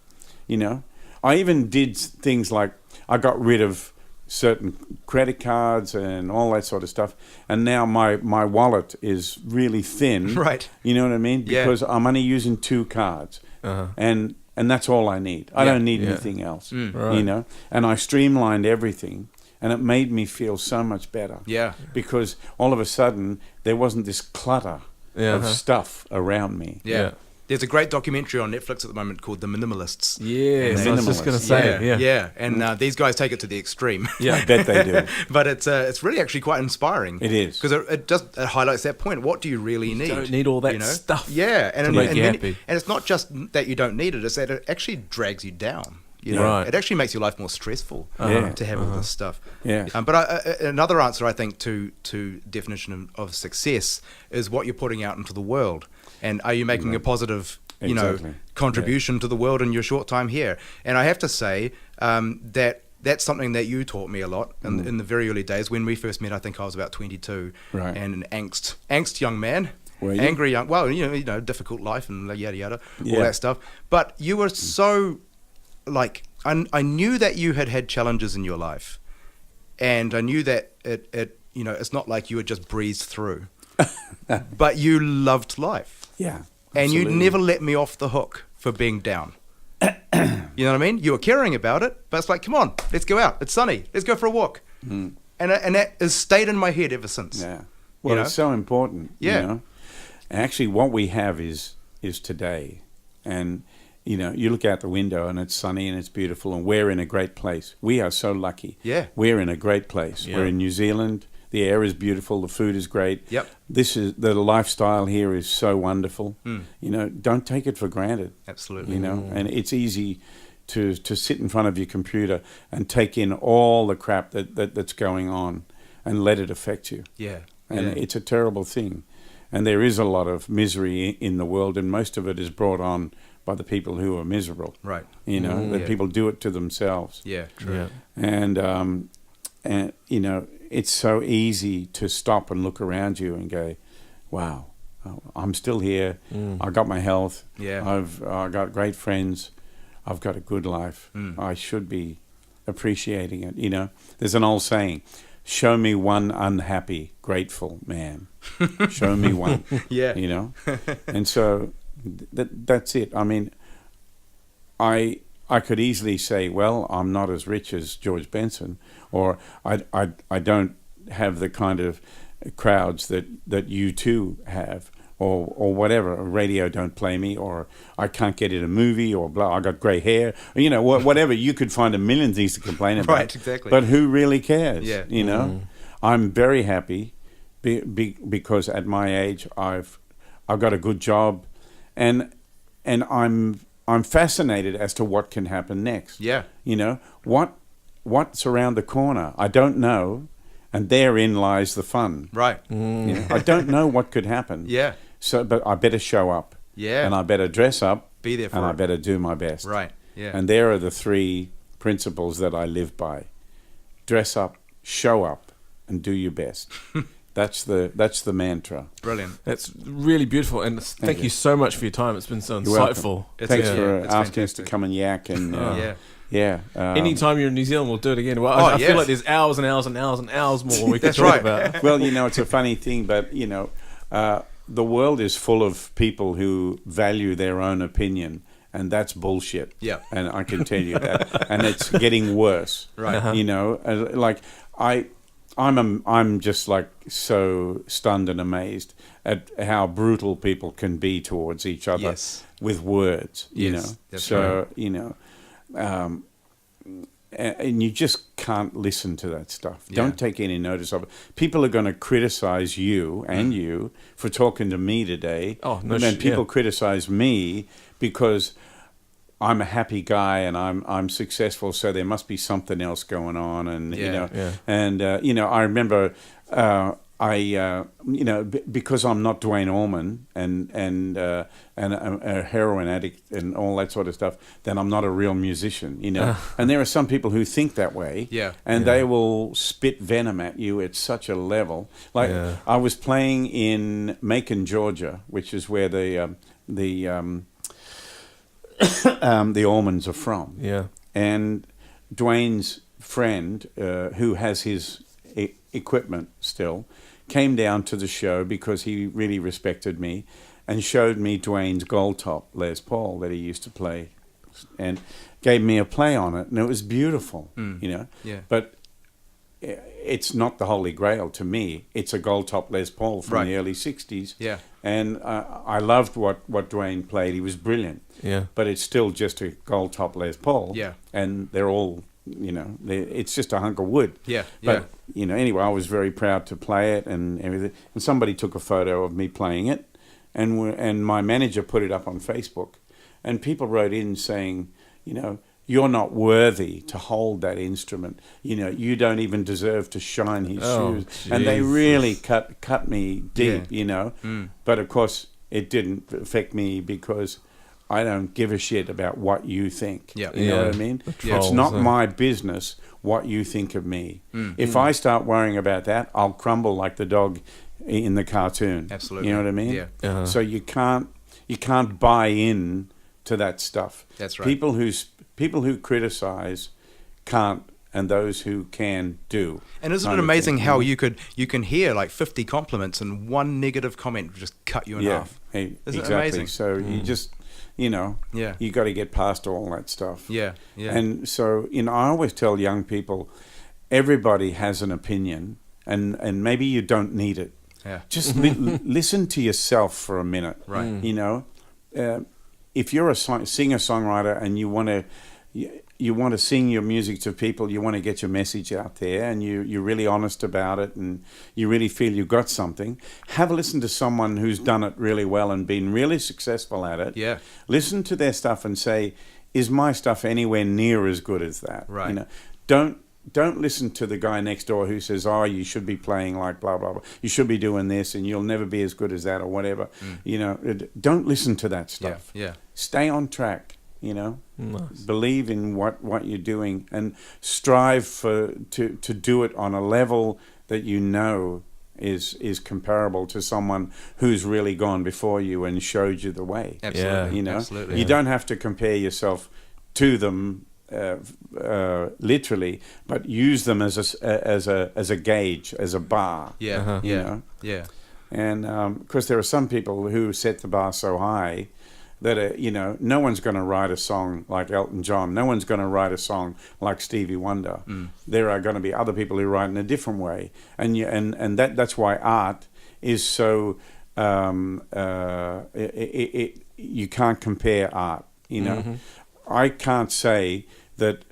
I even did things like I got rid of certain credit cards and all that sort of stuff, and now my wallet is really thin. Right. You know what I mean? Yeah. Because I'm only using 2 cards, and that's all I need. I don't need anything else. Right. And I streamlined everything, and it made me feel so much better. Yeah. Because all of a sudden there wasn't this clutter of stuff around me. Yeah. There's a great documentary on Netflix at the moment called The Minimalists. Yeah, I was just going to say. Yeah. And these guys take it to the extreme. Yeah, I bet they do. But it's really actually quite inspiring. It is. Because it highlights that point. What do you really need? You don't need all that stuff to make you happy. And it's not just that you don't need it, it's that it actually drags you down. Right. It actually makes your life more stressful to have all this stuff. Yeah. But another answer, I think, to definition of success is what you're putting out into the world. And are you making a positive, contribution to the world in your short time here? And I have to say that's something that you taught me a lot in the very early days. When we first met, I think I was about 22, and an angst young man. Angry young, difficult life and yada yada, all that stuff. But you were so, I knew that you had challenges in your life, and I knew that it it's not like you had just breezed through, but you loved life. Yeah. And you never let me off the hook for being down. You know what I mean? You were caring about it, but it's like, come on, let's go out. It's sunny. Let's go for a walk. And that has stayed in my head ever since. Yeah. Well, it's so important. Yeah. And actually, what we have is today. And, you look out the window and it's sunny and it's beautiful and we're in a great place. We are so lucky. Yeah. We're in a great place. Yeah. We're in New Zealand. The air is beautiful. The food is great. Yep. The lifestyle here is so wonderful. Don't take it for granted. Absolutely. And it's easy to sit in front of your computer and take in all the crap that's going on and let it affect you. Yeah. And it's a terrible thing. And there is a lot of misery in the world, and most of it is brought on by the people who are miserable. Right. That people do it to themselves. Yeah, true. Yeah. And it's so easy to stop and look around you and go, wow, I'm still here. I got my health. Yeah. I've got great friends. I've got a good life. I should be appreciating it. There's an old saying, show me one unhappy, grateful man. Show me one. Yeah. And so that's it. I mean, I could easily say, well, I'm not as rich as George Benson, or I don't have the kind of crowds that you two have, or whatever. Radio don't play me, or I can't get in a movie, or blah. I got grey hair, whatever. You could find a million things to complain about. Right, exactly. But who really cares? Yeah. I'm very happy because at my age I've got a good job, and I'm fascinated as to what can happen next. Yeah. What's around the corner? I don't know, and therein lies the fun. Right. I don't know what could happen. Yeah. So, but I better show up. Yeah. And I better dress up. Be there for and it. I better do my best. Right. Yeah. And there are the 3 principles that I live by: dress up, show up, and do your best. That's the mantra. Brilliant. That's really beautiful, and thank you so much for your time. It's been so insightful. Thanks for asking us to come and yak. And anytime you're in New Zealand, we'll do it again. Well, I feel like there's hours and hours and hours and hours more we could talk about. Well, it's a funny thing, but the world is full of people who value their own opinion, and that's bullshit. Yeah. And I can tell you that, and it's getting worse. Right. I'm just like so stunned and amazed at how brutal people can be towards each other with words. That's so right. And you just can't listen to that stuff. Yeah. Don't take any notice of it. People are going to criticize you and you for talking to me today. Oh, no, and then people criticize me because I'm a happy guy and I'm successful, so there must be something else going on. And I remember because I'm not Dwayne Allman and a heroin addict and all that sort of stuff, then I'm not a real musician. And there are some people who think that way. Yeah. And they will spit venom at you at such a level. Like I was playing in Macon, Georgia, which is where the Allmans are from. Yeah. And Dwayne's friend, who has his equipment still, came down to the show because he really respected me and showed me Dwayne's gold top Les Paul that he used to play and gave me a play on it, and it was beautiful. Yeah. But it's not the Holy Grail to me. It's a gold top Les Paul from the early 60s. Yeah. And I loved what Dwayne played. He was brilliant. Yeah. But it's still just a gold top Les Paul. Yeah. And they're all, it's just a hunk of wood. Yeah. But, anyway, I was very proud to play it and everything. And somebody took a photo of me playing it. And my manager put it up on Facebook. And people wrote in saying, you're not worthy to hold that instrument. You don't even deserve to shine his shoes. Jesus. And they really cut me deep, But of course, it didn't affect me because I don't give a shit about what you think. Yeah. You know what I mean? Trolls, It's not my business what you think of me. If I start worrying about that, I'll crumble like the dog in the cartoon. Absolutely. You know what I mean? Yeah. Uh-huh. So you can't buy in to that stuff. That's right. People who criticize can't, and those who can do. And isn't it amazing how you can hear like 50 compliments and one negative comment will just cut you in half? Isn't it exactly. amazing? So you just, you got to get past all that stuff. Yeah. And so, I always tell young people, everybody has an opinion, and maybe you don't need it. Yeah. Just listen to yourself for a minute. Right. If you're a singer-songwriter and you want to sing your music to people, you want to get your message out there, and you're really honest about it, and you really feel you've got something, have a listen to someone who's done it really well and been really successful at it. Yeah. Listen to their stuff and say, is my stuff anywhere near as good as that? Right. Don't listen to the guy next door who says, you should be playing like blah, blah, blah. You should be doing this and you'll never be as good as that or whatever. Don't listen to that stuff. Yeah. Stay on track, Nice. Believe in what you're doing and strive to do it on a level that is comparable to someone who's really gone before you and showed you the way. Absolutely. Yeah. Absolutely. You don't have to compare yourself to them literally, but use them as a gauge, as a bar. Yeah. Uh-huh. Yeah. And because there are some people who set the bar so high that no one's going to write a song like Elton John. No one's going to write a song like Stevie Wonder. There are going to be other people who write in a different way, and that's why art is so. You can't compare art. I can't say that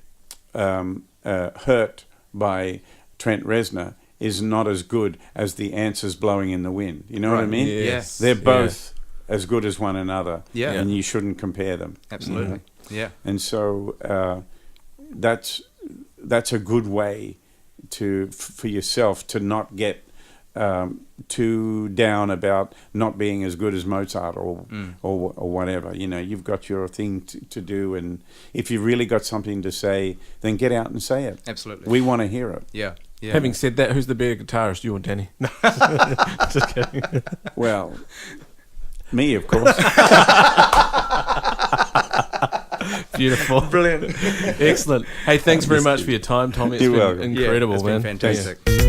Hurt by Trent Reznor is not as good as The Answers Blowing in the Wind. You know what I mean? Yes. They're both as good as one another. Yeah. And you shouldn't compare them. Absolutely. Yeah. And so that's a good way for yourself to not get too down about not being as good as Mozart or whatever. You've got your thing to do, and if you've really got something to say, then get out and say it. Absolutely. We want to hear it. Yeah. Having said that, who's the better guitarist, you or Danny? No. Just kidding. Well, me, of course. Beautiful. Brilliant. Excellent. Hey, thanks very much for your time, Tommy. It's You're been welcome. incredible, it's man. been fantastic. Thanks.